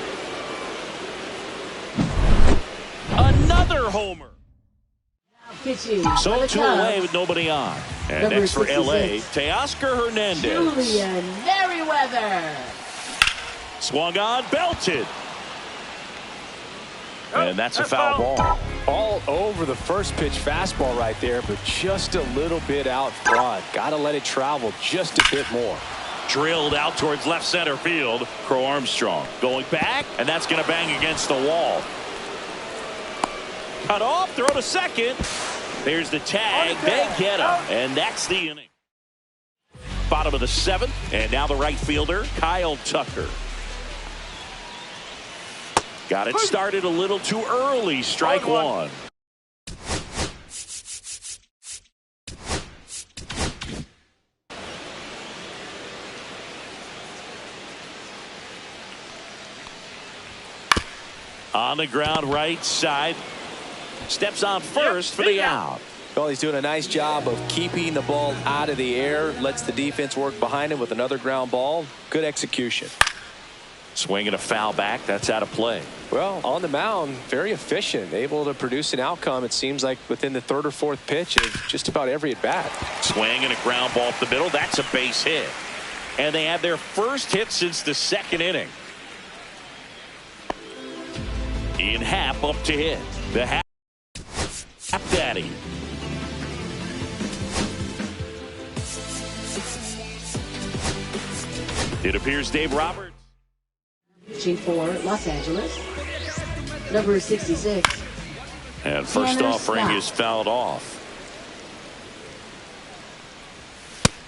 Another homer. So 2 away with nobody on. And next for LA, Teoscar Hernandez. Julian Merriweather. Swung on, belted. And that's a foul ball. All over the first pitch fastball right there, but just a little bit out front. Got to let it travel just a bit more. Drilled out towards left center field. Crow Armstrong going back, and that's going to bang against the wall. Cut off, throw to second. There's the tag. They get him, and that's the inning. Bottom of the 7th, and now the right fielder, Kyle Tucker. Got it started a little too early. Strike 1. On the ground right side. Steps on first for the out. Well, he's doing a nice job of keeping the ball out of the air. Lets the defense work behind him with another ground ball. Good execution. Swinging a foul back. That's out of play. Well, on the mound, very efficient. Able to produce an outcome, it seems like, within the 3rd or 4th pitch of just about every at-bat. Swing and a ground ball up the middle. That's a base hit. And they had their first hit since the 2nd inning. Ian Happ up to hit. The Happ Daddy. It appears Dave Roberts. Pitching for Los Angeles, number 66. And first Tanner offering Scott. is fouled off.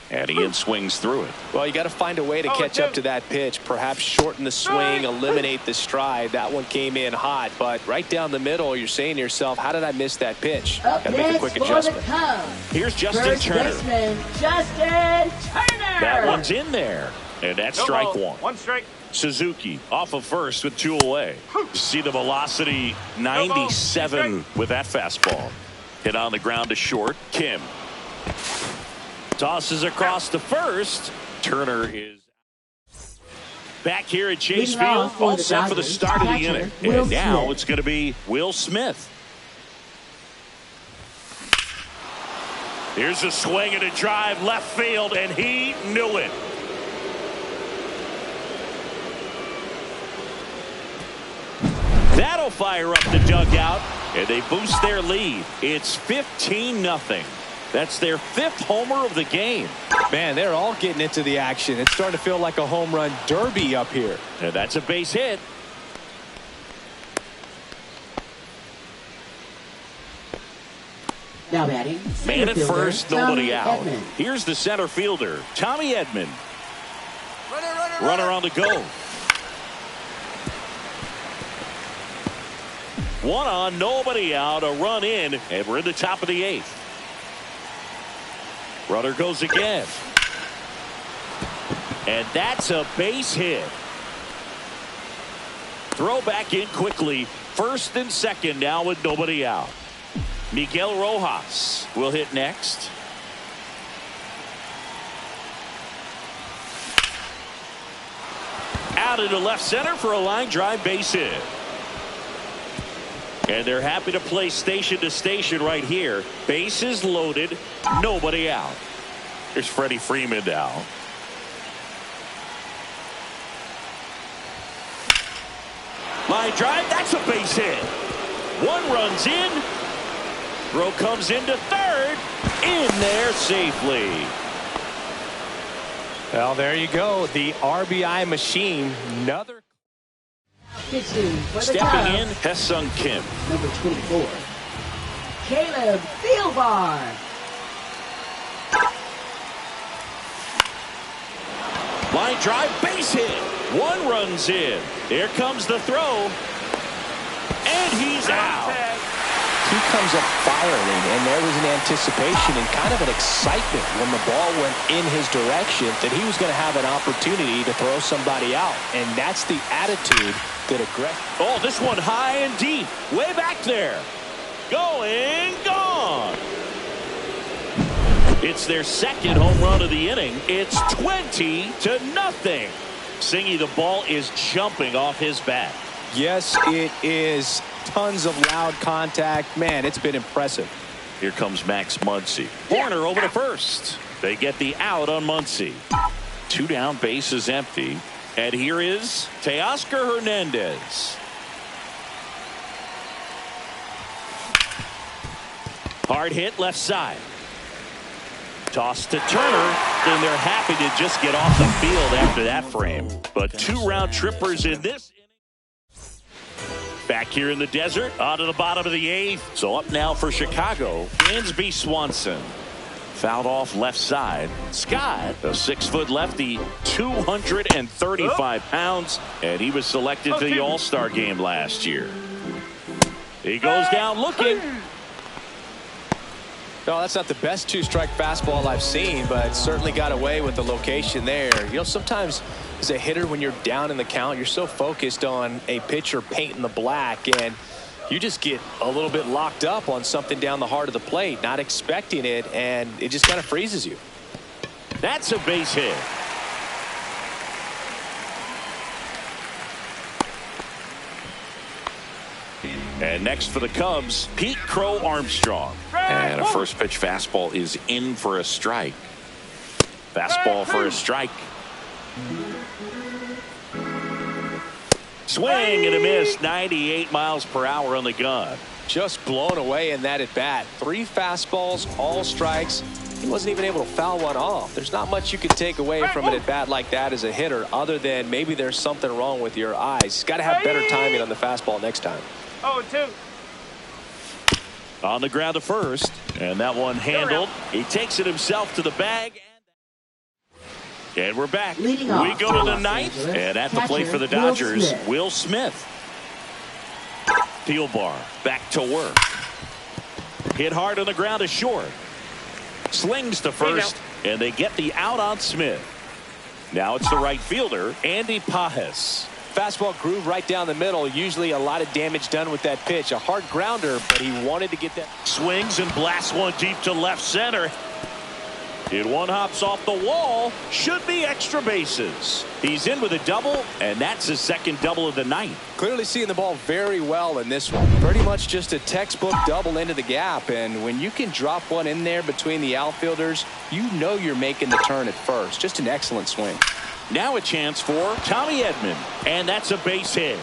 And Ian swings through it. Well, you got to find a way to catch up to that pitch. Perhaps shorten the swing, eliminate the stride. That one came in hot, but right down the middle, you're saying to yourself, how did I miss that pitch? Got to make a quick adjustment. Here's Justin First Turner. baseman, Justin Turner. That one's in there. And that's No strike ball. one. 1 strike. Suzuki off of first with 2 away. You see the velocity 97 with that fastball. Hit on the ground to short. Kim tosses across to first. Turner is back here at Chase Field, all set for the start of the inning. And now it's going to be Will Smith. Here's a swing and a drive left field, and he knew it. That'll fire up the dugout, and they boost their lead. It's 15-0. That's their 5th homer of the game. Man, they're all getting into the action. It's starting to feel like a home run derby up here. And that's a base hit. Now batting. Man at first, nobody out. Edmund. Here's the center fielder, Tommy Edman. Runner on the go. 1 on, nobody out, a run in, and we're in the top of the 8th. Runner goes again. And that's a base hit. Throw back in quickly. First and second now with nobody out. Miguel Rojas will hit next. Out into left center for a line drive base hit. And they're happy to play station to station right here. Bases loaded, nobody out. Here's Freddie Freeman now. Line drive, that's a base hit. 1 runs in. Throw comes into third. In there safely. Well, there you go. The RBI machine. Another. Stepping in, Hesung Kim. Number 24. Caleb Thielbar. Line drive, base hit. 1 runs in. Here comes the throw. And he's out. He comes up firing, and there was an anticipation and kind of an excitement when the ball went in his direction that he was going to have an opportunity to throw somebody out. And that's the attitude that aggressive. Oh, this one high and deep. Way back there. Going, gone. It's their 2nd home run of the inning. It's 20-0. Singy, the ball is jumping off his bat. Yes, it is. Tons of loud contact. Man, it's been impressive. Here comes Max Muncy. Warner over to first. They get the out on Muncy. 2 down, base is empty. And here is Teoscar Hernandez. Hard hit left side. Toss to Turner. And they're happy to just get off the field after that frame. But 2 round trippers in this. Back here in the desert, on to the bottom of the 8th. So up now for Chicago, Dansby Swanson. Fouled off left side. Scott, a 6-foot lefty, 235 pounds, and he was selected to the All-Star game last year. He goes down looking. No, that's not the best 2-strike fastball I've seen, but certainly got away with the location there. You know, sometimes as a hitter, when you're down in the count, you're so focused on a pitcher painting the black, and you just get a little bit locked up on something down the heart of the plate, not expecting it, and it just kind of freezes you. That's a base hit. And next for the Cubs, Pete Crow Armstrong. And a first pitch fastball is in for a strike. Fastball for a strike. Swing and a miss. 98 miles per hour on the gun. Just blown away in that at bat. 3 fastballs, all strikes. He wasn't even able to foul one off. There's not much you can take away from an at bat like that as a hitter, other than maybe there's something wrong with your eyes. He's got to have better timing on the fastball next time. 0-2. On the ground to first, and that one handled. He takes it himself to the bag. And we're back. We go to the 9th, and at the plate for the Dodgers, Will Smith. Thielbar back to work. Hit hard on the ground to short. Slings to first, and they get the out on Smith. Now it's the right fielder, Andy Pajes. Fastball groove right down the middle. Usually a lot of damage done with that pitch. A hard grounder, but he wanted to get that. Swings and blasts one deep to left center. It one hops off the wall. Should be extra bases. He's in with a double, and that's his second double of the night. Clearly seeing the ball very well in this one. Pretty much just a textbook double into the gap, and when you can drop one in there between the outfielders, you know you're making the turn at first. Just an excellent swing. Now a chance for Tommy Edman, and that's a base hit.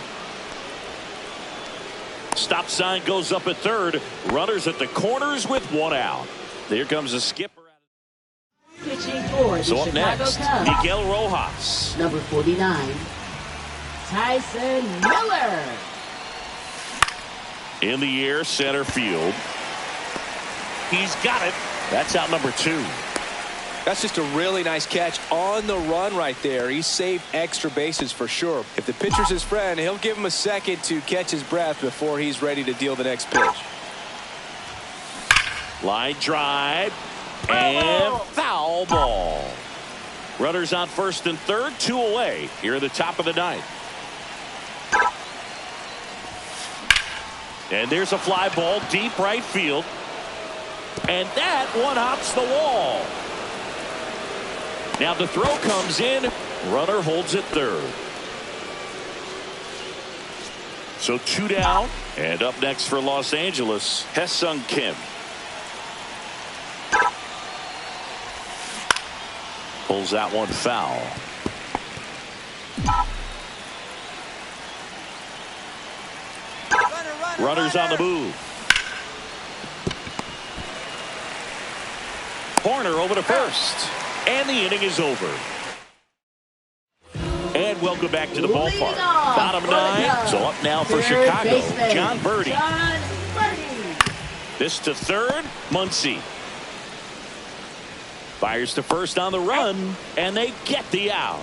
Stop sign goes up at third. Runners at the corners with one out. There comes a skipper. Pitching for the So up Chicago next, Cubs, Miguel Rojas. number 49, Tyson Miller. In the air, center field. He's got it. That's out number 2. That's just a really nice catch on the run right there. He saved extra bases for sure. If the pitcher's his friend, he'll give him a second to catch his breath before he's ready to deal the next pitch. Line drive and foul ball. Runners on first and third, 2 away here at the top of the ninth. And there's a fly ball deep right field. And that one hops the wall. Now the throw comes in. Runner holds it third. So 2 down. And up next for Los Angeles, Ha-Seong Kim. Pulls that one foul. Runners on the move. Corner over to first. And the inning is over. And welcome back to the ballpark. Bottom 9. So up now for Chicago, John Birdie. This to third, Muncy. Fires to first on the run, and they get the out.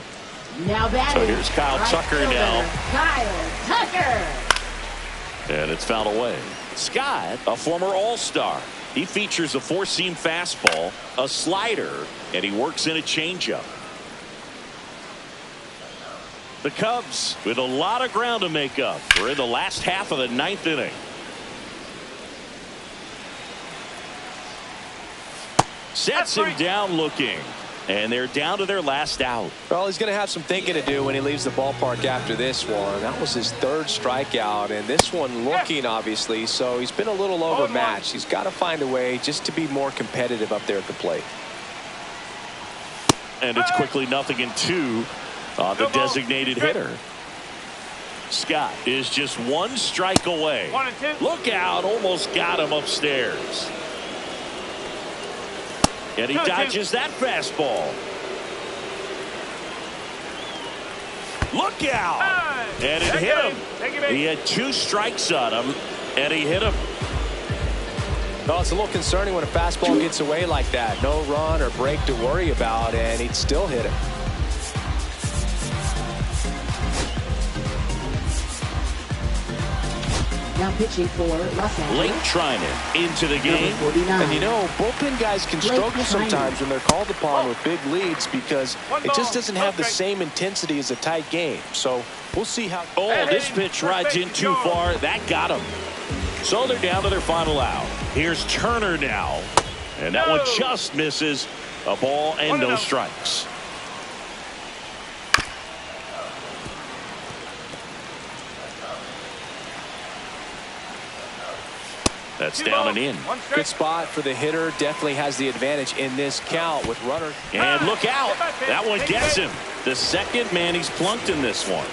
Now batting. So here's Kyle Tucker now. Kyle Tucker. And it's fouled away. Scott, a former All-Star. He features a 4-seam fastball, a slider, and he works in a changeup. The Cubs with a lot of ground to make up. We're in the last half of the 9th inning. Sets him down looking. And they're down to their last out. Well, he's going to have some thinking to do when he leaves the ballpark after this one. That was his 3rd strikeout, and this one looking obviously, so he's been a little overmatched. He's got to find a way just to be more competitive up there at the plate. And it's quickly 0-2 on the designated hitter. Scott is just 1 strike away. 1-2. Look out, almost got him upstairs. And he dodges that fastball. Look out! And it hit him. He had 2 strikes on him, and he hit him. Well, it's a little concerning when a fastball gets away like that. No run or break to worry about, and he'd still hit it. Now pitching for Los Angeles. Blake Trinan into the game. Number 49. And you know, bullpen guys can struggle sometimes when they're called upon with big leads because it just doesn't have the same intensity as a tight game. So we'll see how. Oh, this pitch rides in too far. That got him. So they're down to their final out. Here's Turner now. And that one just misses. A ball and no strikes. That's down and in. Good spot for the hitter. Definitely has the advantage in this count with runner. And look out. That one gets him. The second man he's plunked in this one.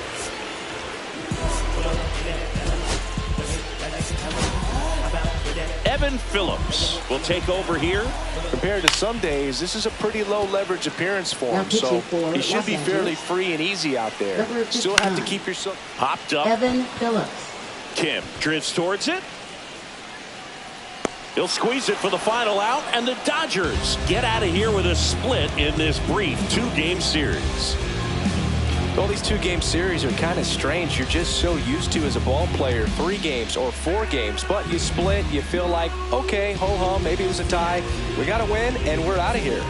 Evan Phillips will take over here. Compared to some days, this is a pretty low leverage appearance for him, so he should be fairly free and easy out there. Still have to keep yourself Hopped up. Evan Phillips. Kim drifts towards it. He'll squeeze it for the final out, and the Dodgers get out of here with a split in this brief 2-game series. Well, these 2-game series are kind of strange. You're just so used to as a ball player 3 games or 4 games, but you split, you feel like, okay, ho-hum, maybe it was a tie. We got to win, and we're out of here.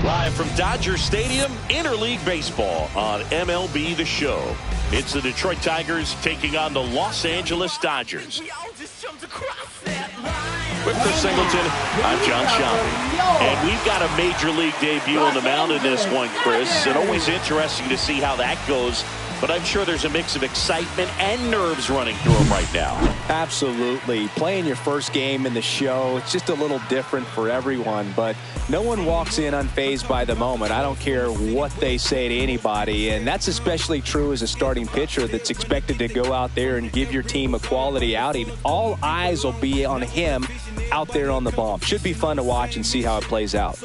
Live from Dodger Stadium, Interleague Baseball on MLB The Show. It's the Detroit Tigers taking on the Los Angeles Dodgers. With Chris Singleton, I'm John Shampi. And we've got a major league debut on the mound in this one, Chris. And always interesting to see how that goes but I'm sure there's a mix of excitement and nerves running through him right now. Absolutely. Playing your first game in the show, it's just a little different for everyone, but no one walks in unfazed by the moment. I don't care what they say to anybody, and that's especially true as a starting pitcher that's expected to go out there and give your team a quality outing. All eyes will be on him out there on the bump. Should be fun to watch and see how it plays out.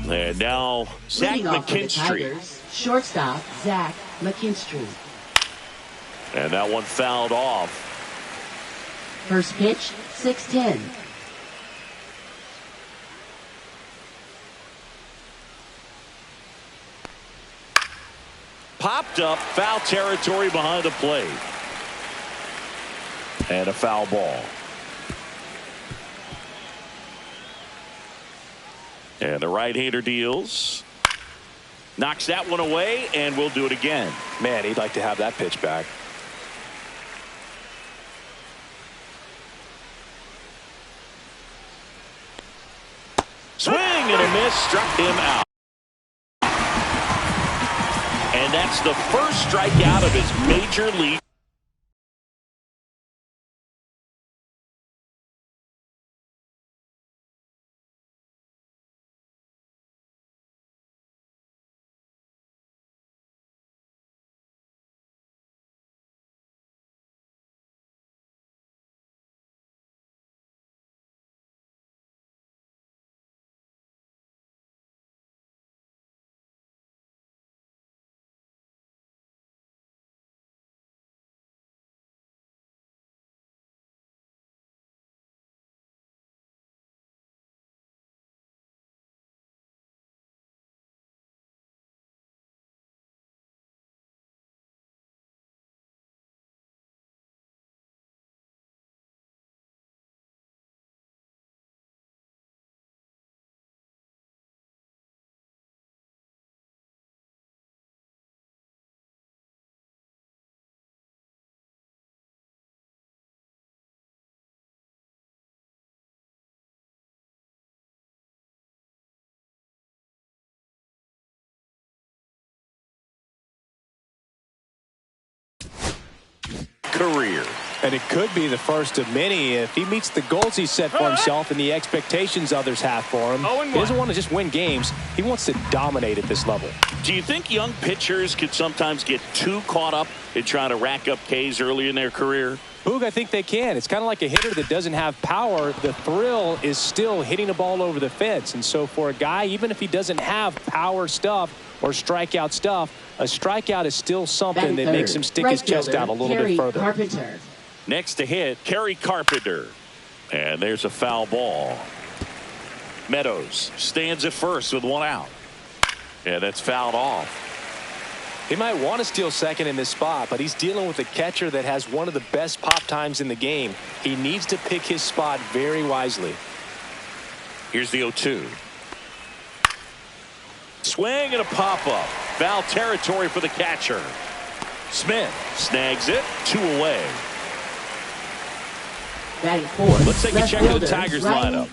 And now Zach McKinstry. Shortstop Zach McKinstry. And that one fouled off. First pitch, 6-10. Popped up, foul territory behind the plate. And a foul ball. And the right-hander deals. Knocks that one away, and we'll do it again. Man, he'd like to have that pitch back. Swing and a miss, struck him out. And that's the first strikeout of his major league. Career. And it could be the first of many if he meets the goals he set for himself and the expectations others have for him. He doesn't want to just win games. He wants to dominate at this level. Do you think young pitchers could sometimes get too caught up in trying to rack up Ks early in their career? Boog, I think they can. It's kind of like a hitter that doesn't have power. The thrill is still hitting a ball over the fence. And so for a guy, even if he doesn't have power stuff or strikeout stuff, a strikeout is still something that makes him stick his chest out a little bit further. Carpenter. Next to hit, Kerry Carpenter. And there's a foul ball. Meadows stands at first with one out. And that's fouled off. He might want to steal second in this spot, but he's dealing with a catcher that has one of the best pop times in the game. He needs to pick his spot very wisely. Here's the 0-2. Swing and a pop-up. Foul territory for the catcher. Smith snags it. 2 away. Let's take a check of the Tigers lineup.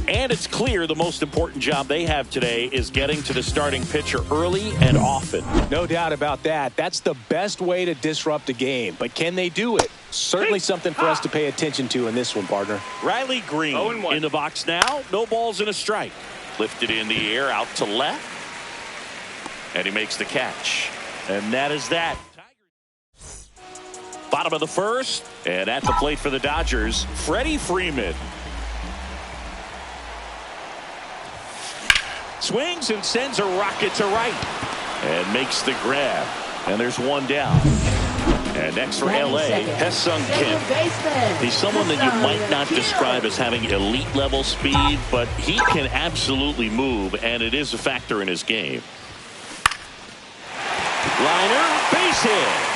And it's clear the most important job they have today is getting to the starting pitcher early and often. No doubt about that. That's the best way to disrupt a game. But can they do it? Certainly something for us to pay attention to in this one, partner. Riley Green in the box now. No balls and a strike. Lifted in the air out to left. And he makes the catch. And that is that. Bottom of the first, and at the plate for the Dodgers, Freddie Freeman. Swings and sends a rocket to right and makes the grab. And there's one down. And next for L.A., Ha-Seong Kim. He's someone that you might not describe as having elite level speed, but he can absolutely move, and it is a factor in his game. Liner, base hit.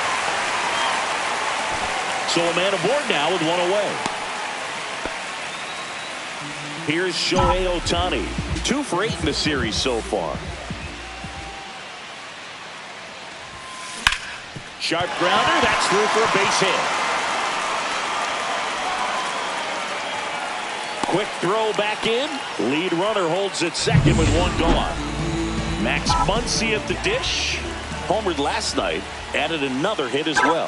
So a man aboard now with one away. Here's Shohei Ohtani. 2 for 8 in the series so far. Sharp grounder. That's through for a base hit. quick throw back in. Lead runner holds at second with one gone. Max Muncy at the dish. Homered last night. Added another hit as well.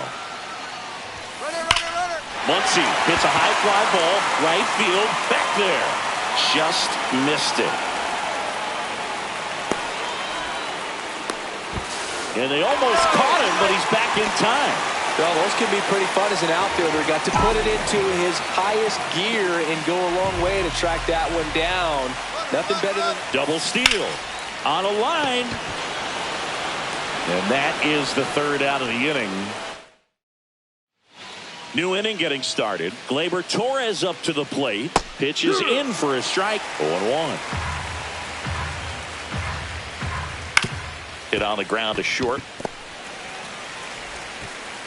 Muncy hits a high fly ball. Right field. Back there. Just missed it. And they almost caught him, but he's back in time. Well, those can be pretty fun as an outfielder. Got to put it into his highest gear and go a long way to track that one down. Nothing better than double steal on a line. And that is the third out of the inning. New inning getting started. Gleyber Torres up to the plate. Pitches in for a strike. 0-1. Hit on the ground to short.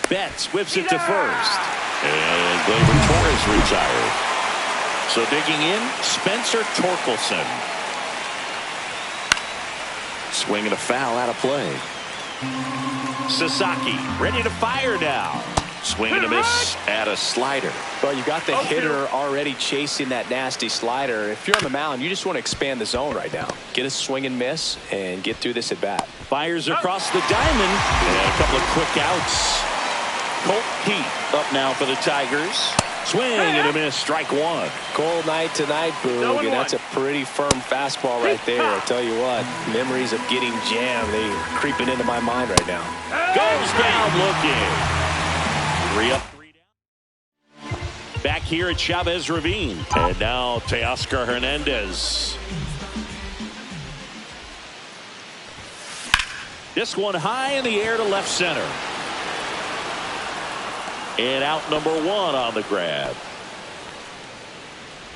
Betts whips it to first. And Gleyber Torres retired. So digging in, Spencer Torkelson. Swinging a foul out of play. Sasaki ready to fire now. Swing and a miss at a slider. Well, you got the hitter already chasing that nasty slider. If you're on the mound, you just want to expand the zone right now. Get a swing and miss and get through this at bat. Fires across the diamond. And a couple of quick outs. Colt Heath up now for the Tigers. Swing and a miss. Strike one. Cold night tonight, Boog, and that's a pretty firm fastball right there. I'll tell you what, memories of getting jammed, they creeping into my mind right now. Goes down looking. 3 up, 3 down. Back here at Chavez Ravine. And now Teoscar Hernandez. This one high in the air to left center. And out number 1 on the grab.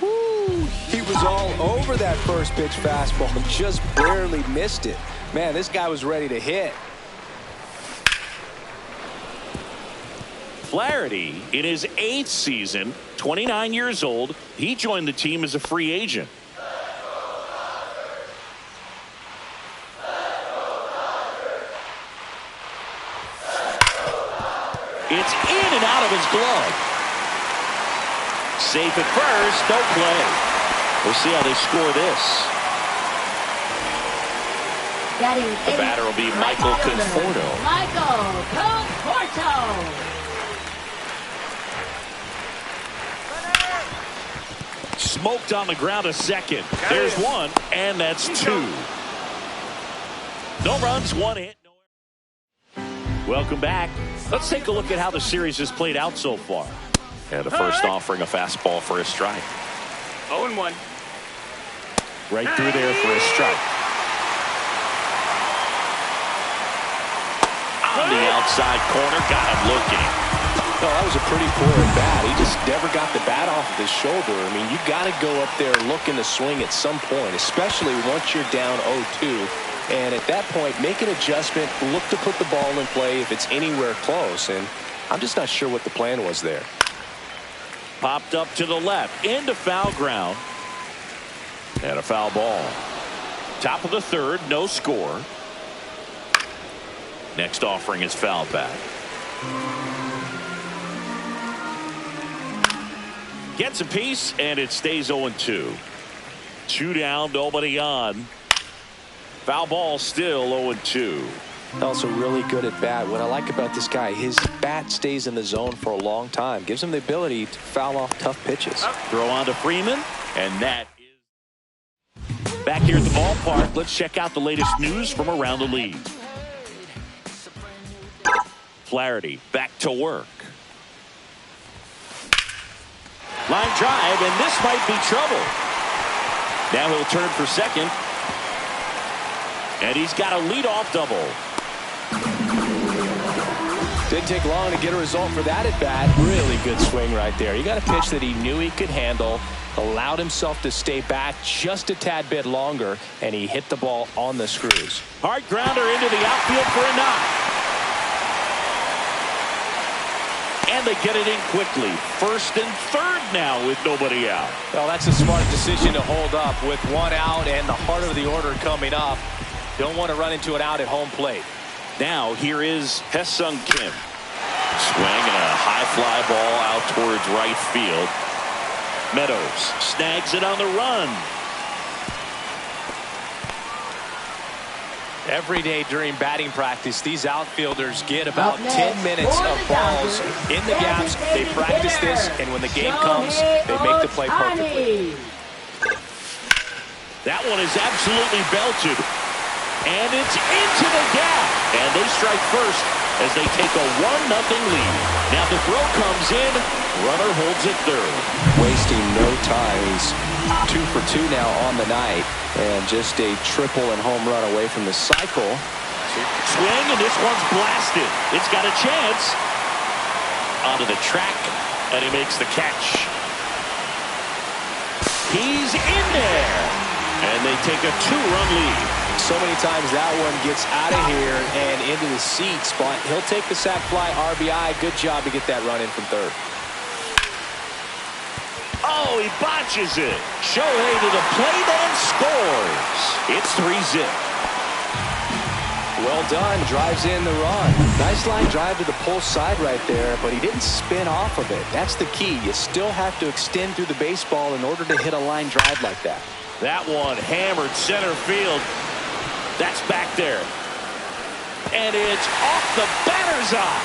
Woo, he was all over that first pitch fastball and just barely missed it. Man, this guy was ready to hit. Flaherty in his 8th season, 29 years old. He joined the team as a free agent. It's in and out of his glove. Safe at first, no play. We'll see how they score this. The batter will be Michael Conforto. Michael Conforto. Smoked on the ground a second. There's one, and that's 2. No runs, 1 hit. Welcome back. Let's take a look at how the series has played out so far. And the first offering a fastball for a strike. 0-1. Right through there for a strike. On the outside corner, got him looking. Oh, that was a pretty poor at bat. He just never got the bat off of his shoulder. I mean, you got to go up there looking to swing at some point, especially once you're down 0-2. And at that point, make an adjustment, look to put the ball in play if it's anywhere close. And I'm just not sure what the plan was there. Popped up to the left, into foul ground. And a foul ball. Top of the third, no score. Next offering is fouled back. Gets a piece, and it stays 0-2. 2 down, nobody on. Foul ball still 0-2. Also really good at bat. What I like about this guy, his bat stays in the zone for a long time. Gives him the ability to foul off tough pitches. Throw on to Freeman, and that is back here at the ballpark. Let's check out the latest news from around the league. Flaherty back to work. Line drive, and this might be trouble. Now he'll turn for second. And he's got a leadoff double. Didn't take long to get a result for that at bat. Really good swing right there. He got a pitch that he knew he could handle, allowed himself to stay back just a tad bit longer, and he hit the ball on the screws. Hard grounder into the outfield for a knock. And they get it in quickly. First and third now with nobody out. Well, that's a smart decision to hold up with 1 out and the heart of the order coming up. Don't want to run into an out at home plate. Now here is Hesung Kim. Swing and a high fly ball out towards right field. Meadows snags it on the run. Every day during batting practice, these outfilders get about 10 minutes of balls in the gaps. They practice this, and when the game comes, they make the play perfectly. That one is absolutely belted. And it's into the gap. And they strike first as they take a 1-0 lead. Now the throw comes in. Runner holds it third. Wasting no time. He's 2 for 2 now on the night. And just a triple and home run away from the cycle. Swing, and this one's blasted. It's got a chance. Onto the track, and he makes the catch. He's in there. And they take a 2-run lead. So many times that one gets out of here and into the seats, but he'll take the sac fly RBI. Good job to get that run in from third. Oh, he botches it. Shohei to the plate and scores. It's 3-0. Well done. Drives in the run. Nice line drive to the pull side right there, but he didn't spin off of it. That's the key. You still have to extend through the baseball in order to hit a line drive like that. That one hammered center field. That's back there. And it's off the batter's eye.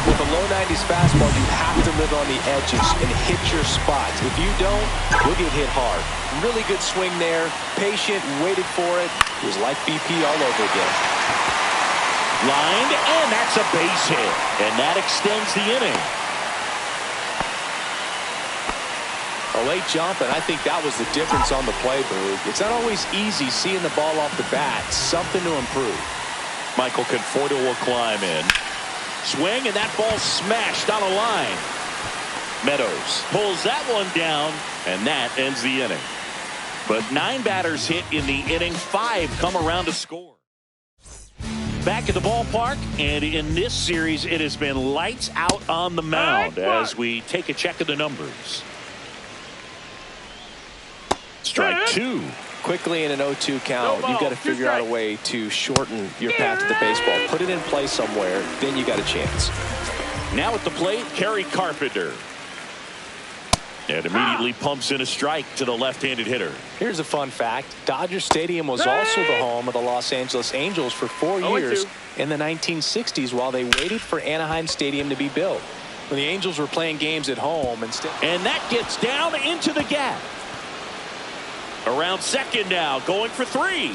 With a low 90s fastball, you have to live on the edges and hit your spots. If you don't, you'll get hit hard. Really good swing there. Patient, waited for it. It was like BP all over again. Lined, and that's a base hit. And that extends the inning. A late jump, and I think that was the difference on the play, Boog. It's not always easy seeing the ball off the bat. Something to improve. Michael Conforto will climb in. Swing, and that ball smashed on a line. Meadows pulls that one down, and that ends the inning. But 9 batters hit in the inning. 5 come around to score. Back at the ballpark, and in this series, it has been lights out on the mound as we take a check of the numbers. Strike 2. Quickly in an 0-2 count, you've got to figure out a way to shorten your path to the baseball. Put it in play somewhere, then you got a chance. Now at the plate, Kerry Carpenter. And immediately pumps in a strike to the left-handed hitter. Here's a fun fact. Dodger Stadium was also the home of the Los Angeles Angels for 4 years in the 1960s while they waited for Anaheim Stadium to be built. When the Angels were playing games at home instead. And that gets down into the gap. Around second now, going for 3.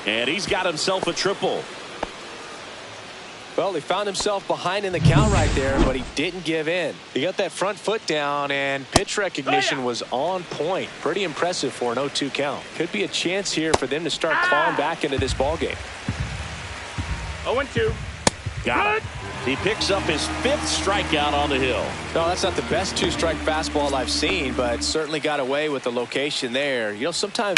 And he's got himself a triple. Well, he found himself behind in the count right there, but he didn't give in. He got that front foot down, and pitch recognition was on point. Pretty impressive for an 0-2 count. Could be a chance here for them to start clawing back into this ballgame. 0-2. Got it. He picks up his 5th strikeout on the hill. No, that's not the best 2-strike fastball I've seen, but certainly got away with the location there. You know, sometimes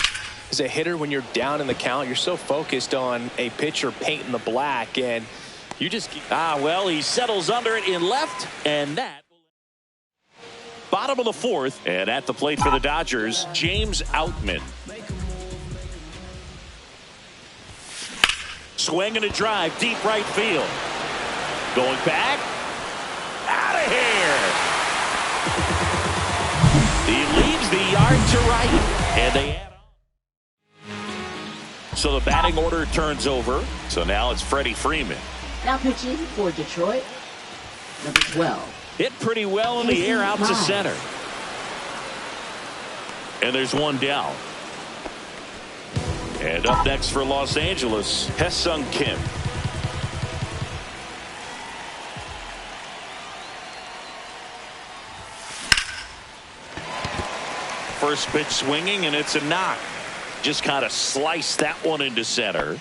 as a hitter, when you're down in the count, you're so focused on a pitcher painting the black, and you just... well, he settles under it in left, and that... Bottom of the 4th, and at the plate for the Dodgers, James Outman. Swing and a drive, deep right field. Going back. Out of here. He leaves the yard to right. And they add on. So the batting order turns over. So now it's Freddie Freeman. Now pitching for Detroit, number 12. Hit pretty well in the air out to center. And there's one down. And up next for Los Angeles, Hesung Kim. First pitch swinging, and it's a knock. Just kind of sliced that one into center.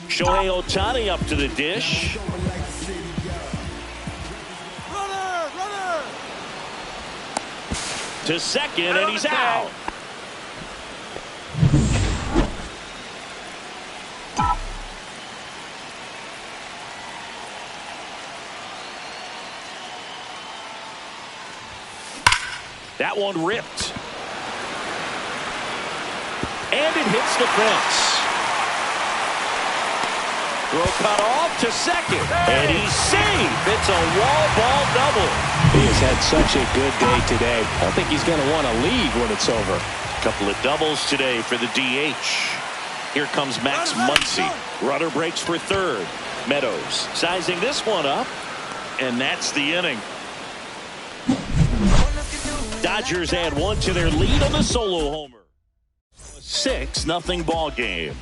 Shohei Ohtani up to the dish. Runner! To second, and he's out. That one ripped. And it hits the fence. Throw cut off to second. And he's safe. It's a wall ball double. He has had such a good day today. I don't think he's going to want to leave when it's over. A couple of doubles today for the DH. Here comes Max Muncy. Runner breaks for third. Meadows sizing this one up. And that's the inning. Dodgers add one to their lead on the solo homer. 6-0 ball game.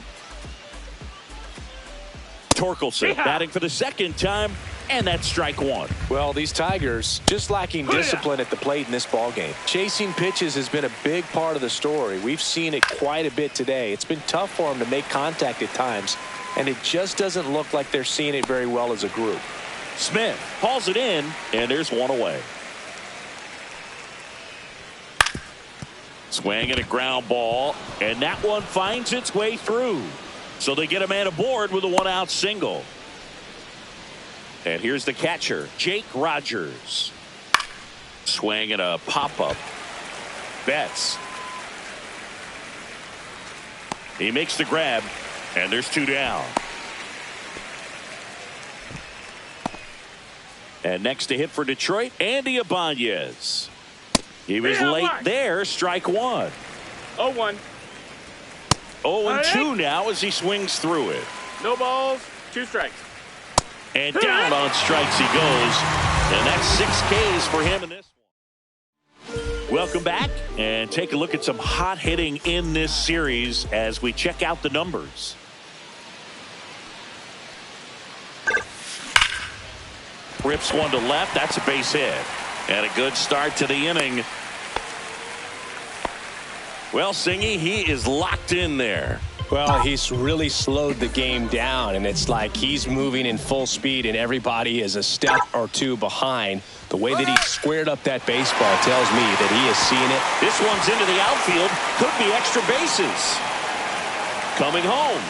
Torkelson batting for the second time, and that's strike one. Well, these Tigers just lacking discipline at the plate in this ball game. Chasing pitches has been a big part of the story. We've seen it quite a bit today. It's been tough for them to make contact at times, and it just doesn't look like they're seeing it very well as a group. Smith hauls it in, and there's one away. Swing and a ground ball, and that one finds its way through. So they get a man aboard with a one-out single. And here's the catcher, Jake Rogers. Swing and a pop-up. Betts. He makes the grab, and there's two down. And next to hit for Detroit, Andy Ibanez. He was late there, strike one. 0-1. 0-2 now as he swings through it. No balls, 2 strikes. And down on strikes he goes. And that's 6 Ks for him in this one. Welcome back and take a look at some hot hitting in this series as we check out the numbers. Rips one to left. That's a base hit. And a good start to the inning. Well, Singy, he is locked in there. Well, he's really slowed the game down, and it's like he's moving in full speed, and everybody is a step or two behind. The way that he squared up that baseball tells me that he is seeing it. This one's into the outfield. Could be extra bases. Coming home.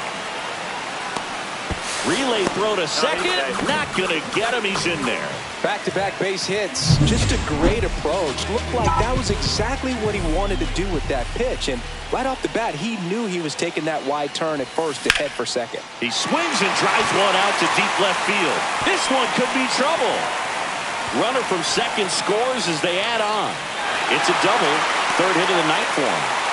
Relay throw to second. Not going to get him. He's in there. Back-to-back base hits. Just a great approach. Looked like that was exactly what he wanted to do with that pitch. And right off the bat, he knew he was taking that wide turn at first to head for second. He swings and drives one out to deep left field. This one could be trouble. Runner from second scores as they add on. It's a double. Third hit of the night for him.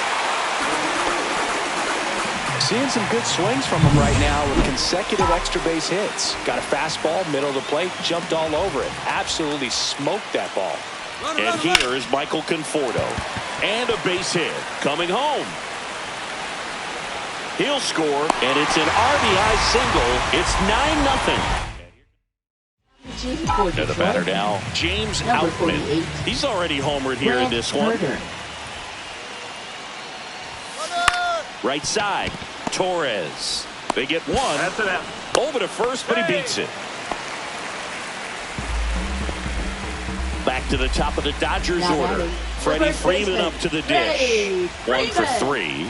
Seeing some good swings from him right now with consecutive extra base hits. Got a fastball, middle of the plate, jumped all over it. Absolutely smoked that ball. And here is Michael Conforto. And a base hit. Coming home. He'll score, and it's an RBI single. It's 9-0. And the batter now, James Outman. He's already homered here in this one. Right side, Torres. They get one. That's it. Over to first, but he beats it. Back to the top of the Dodgers order. Freddie Freeman up to the dish. 1 for 3.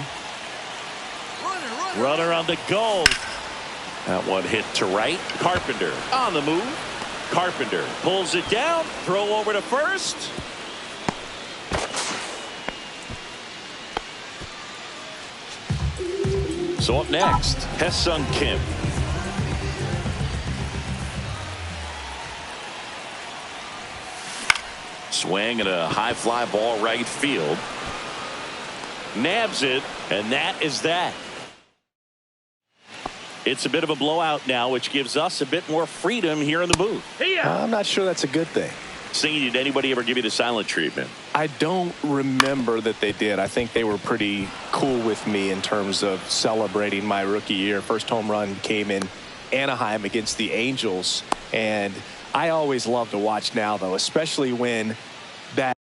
Runner on the go. That one hit to right. Carpenter on the move. Carpenter pulls it down. Throw over to first. So up next, Hesung Kim. Swing and a high fly ball right field. Nabs it, and that is that. It's a bit of a blowout now, which gives us a bit more freedom here in the booth. I'm not sure that's a good thing. Singy, did anybody ever give you the silent treatment? I don't remember that they did. I think they were pretty cool with me in terms of celebrating my rookie year. First home run came in Anaheim against the Angels, and I always love to watch now, though, especially when that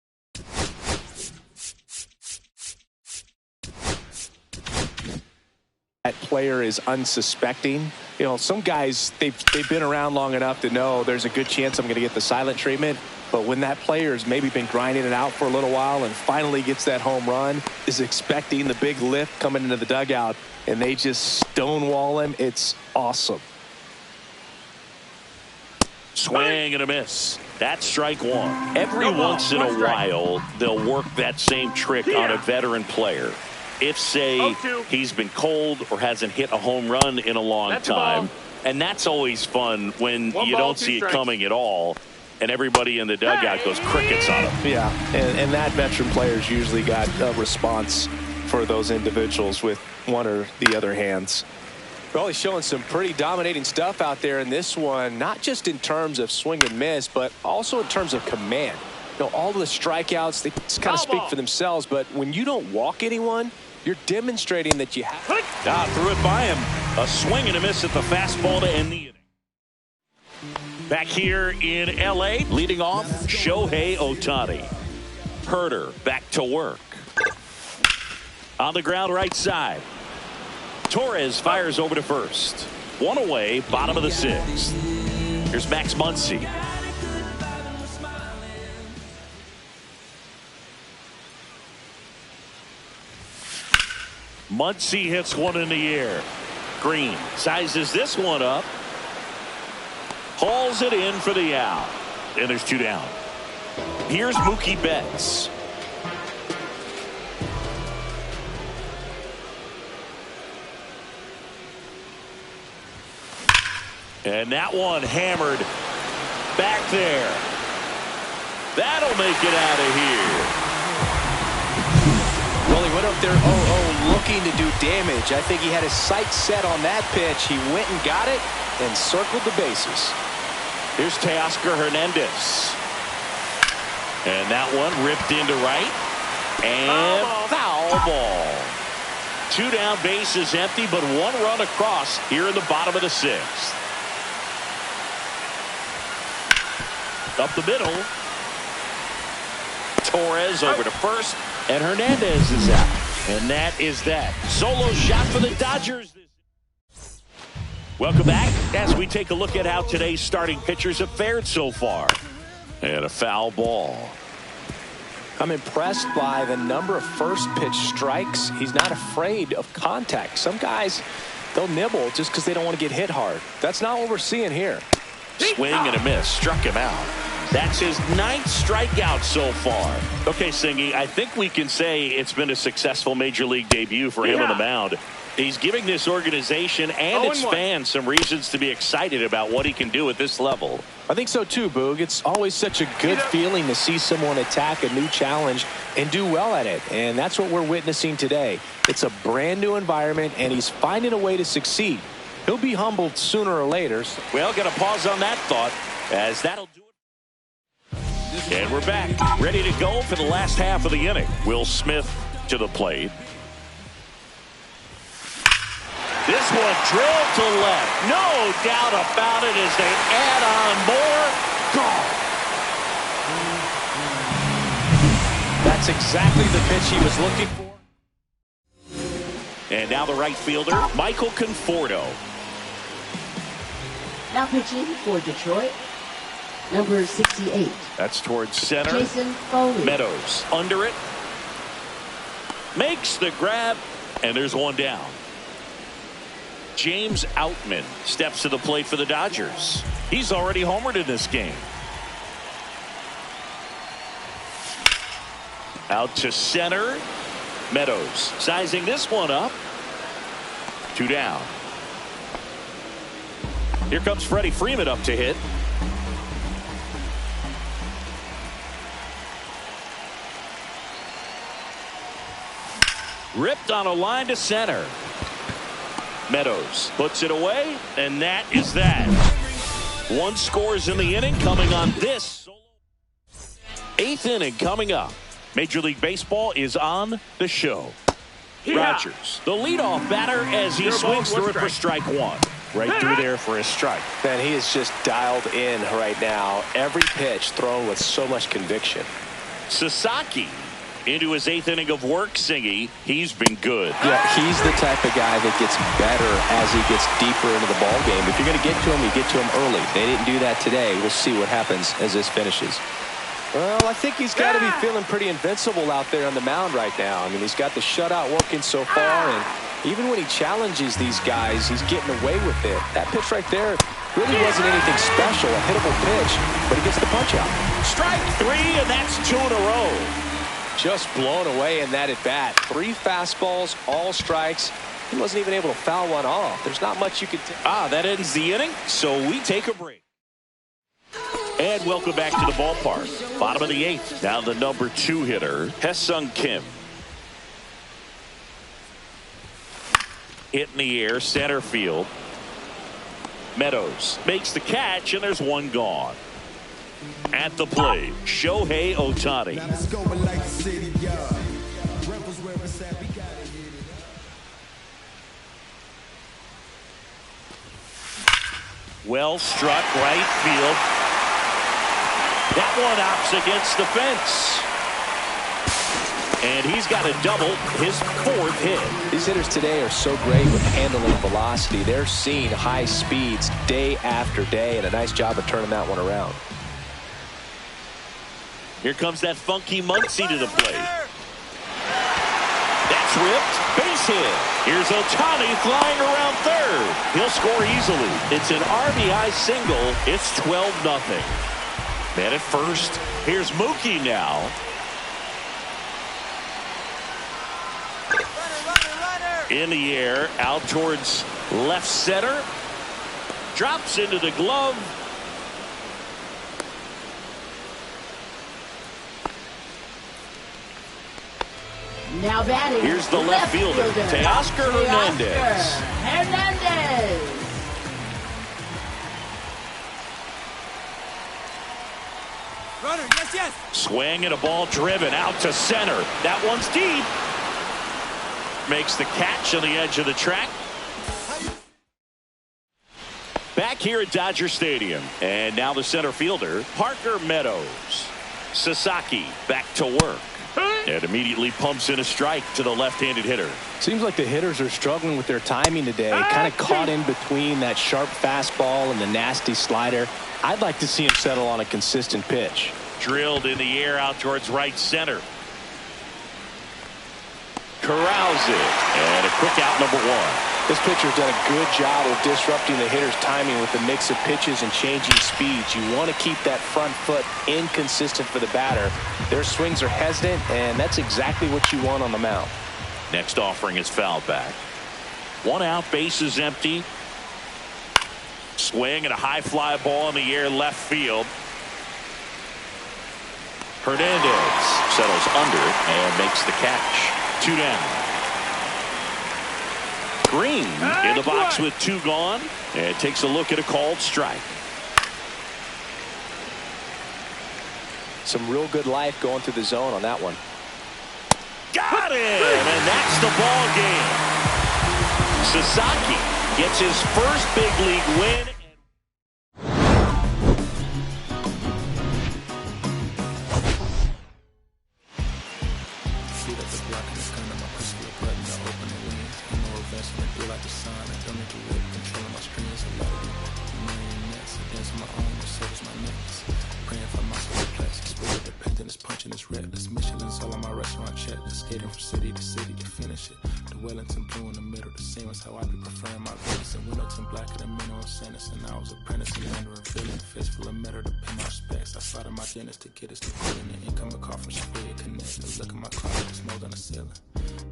player is unsuspecting. You know, some guys, they've been around long enough to know there's a good chance I'm going to get the silent treatment. But when that player's maybe been grinding it out for a little while and finally gets that home run, is expecting the big lift coming into the dugout, and they just stonewall him, it's awesome. Swing and a miss. That's strike one. Every once in a while, they'll work that same trick on a veteran player. If, say, he's been cold or hasn't hit a home run in a long time, And that's always fun when One you ball, don't two see it strikes. coming at all, and everybody in the dugout goes crickets on them. Yeah, and that veteran players usually got a response for those individuals with one or the other hands. Well, he's showing some pretty dominating stuff out there in this one, not just in terms of swing and miss, but also in terms of command. You know, all of the strikeouts, they just kind of speak for themselves, but when you don't walk anyone, you're demonstrating that you have. Threw it by him. A swing and a miss at the fastball to end the inning. Back here in L.A., leading off, Shohei Ohtani. Herder back to work. On the ground right side. Torres fires over to first. One away, bottom of the sixth. Here's Max Muncy. Muncy hits one in the air. Green sizes this one up. Hauls it in for the out. And there's two down. Here's Mookie Betts. And that one hammered back there. That'll make it out of here. Well, he went up there 0-0 looking to do damage. I think he had his sights set on that pitch. He went and got it and circled the bases. Here's Teoscar Hernandez. And that one ripped into right. And foul ball. Two down, bases empty, but one run across here in the bottom of the sixth. Up the middle. Torres over to first. And Hernandez is out. And that is that. Solo shot for the Dodgers. Welcome back as we take a look at how today's starting pitchers have fared so far. And a foul ball. I'm impressed by the number of first pitch strikes. He's not afraid of contact. Some guys, they'll nibble just because they don't want to get hit hard. That's not what we're seeing here. Swing and a miss. Struck him out. That's his 9th strikeout so far. Okay, Singy, I think we can say it's been a successful major league debut for him on the mound. He's giving this organization and its fans some reasons to be excited about what he can do at this level. I think so too, Boog. It's always such a good feeling to see someone attack a new challenge and do well at it. And that's what we're witnessing today. It's a brand new environment, and he's finding a way to succeed. He'll be humbled sooner or later. Well, got to pause on that thought, as that'll do it. And we're back, ready to go for the last half of the inning. Will Smith to the plate. This one drilled to left. No doubt about it as they add on more. Gone. That's exactly the pitch he was looking for. And now the right fielder, Michael Conforto. Now pitching for Detroit, number 68. That's towards center. Jason Foley. Meadows under it. Makes the grab, and there's one down. James Outman steps to the plate for the Dodgers. He's already homered in this game. Out to center. Meadows sizing this one up. Two down. Here comes Freddie Freeman up to hit. Ripped on a line to center. Meadows puts it away, and that is that. One scores in the inning coming on this 8th inning coming up. Major League Baseball is on the show. Rogers, the leadoff batter, as he swings through it for strike one. Right through there for his strike. Man, he is just dialed in right now. Every pitch thrown with so much conviction. Sasaki into his 8th inning of work, Singy. He's been good. Yeah, he's the type of guy that gets better as he gets deeper into the ball game. If you're going to get to him, you get to him early. They didn't do that today. We'll see what happens as this finishes. Well, I think he's got to be feeling pretty invincible out there on the mound right now. I mean, he's got the shutout working so far, and even when he challenges these guys, he's getting away with it. That pitch right there really wasn't anything special, a hittable pitch, but he gets the punch out. Strike three, and that's 2 in a row. Just blown away in that at bat. 3 fastballs, all strikes. He wasn't even able to foul one off. There's not much you can take. That ends the inning, so we take a break. And welcome back to the ballpark. Bottom of the 8th. Now the number 2 hitter, Hae-Sung Kim. Hit in the air, center field. Meadows makes the catch, and there's one gone. At the plate, Shohei Ohtani. Well struck, right field. That one opts against the fence. And he's got a double, his 4th hit. These hitters today are so great with handling velocity. They're seeing high speeds day after day, and a nice job of turning that one around. Here comes that funky Muncy to the plate. That's ripped. Base hit. Here's Ohtani flying around third. He'll score easily. It's an RBI single. It's 12-0. Man at first. Here's Mookie now. In the air, out towards left center. Drops into the glove. Now batting. Here's the left fielder, Teoscar Hernandez. Runner, yes. Swing and a ball driven out to center. That one's deep. Makes the catch on the edge of the track. Back here at Dodger Stadium. And now the center fielder, Parker Meadows. Sasaki back to work. And immediately pumps in a strike to the left-handed hitter. Seems like the hitters are struggling with their timing today. Kind of caught in between that sharp fastball and the nasty slider. I'd like to see him settle on a consistent pitch. Drilled in the air out towards right center. Corrals it. And a quick out, number 1. This pitcher's done a good job of disrupting the hitter's timing with the mix of pitches and changing speeds. You want to keep that front foot inconsistent for the batter. Their swings are hesitant, and that's exactly what you want on the mound. Next offering is fouled back. 1 out, bases empty. Swing and a high fly ball in the air left field. Hernandez settles under it and makes the catch. 2 down. Green in the box with 2 gone, and takes a look at a called strike. Some real good life going through the zone on that one. Got him, and that's the ball game. Sasaki gets his first big league win. Skating from city to city to finish it. The Wellington blue in the middle, the same as how I be preferring my race. And Wellington black at a minimum sentence. And I was apprenticing under a villain. Fist full of metal to pay my respects. I slotted my dentist to get us to quitting. The income car from Spirit Connect. The look at my car, there's mold on the ceiling.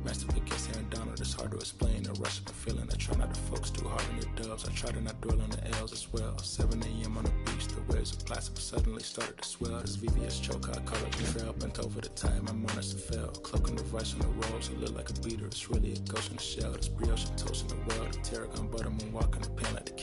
Master pick gets here and Donald, it's hard to explain. The rush of the feeling. I try not to focus too hard on your dubs. I try to not dwell on the L's as well. 7 a.m. on the beach, the waves of plastic suddenly started to swell. This VVS choke, I call it the trail. Bent over the time, my monitor fell. Cloaking the vice on the rolls, it look like a beater. It's really a ghost in the shell. This brioche and toast in the world. The tarragon butter moon walking the pen like the king.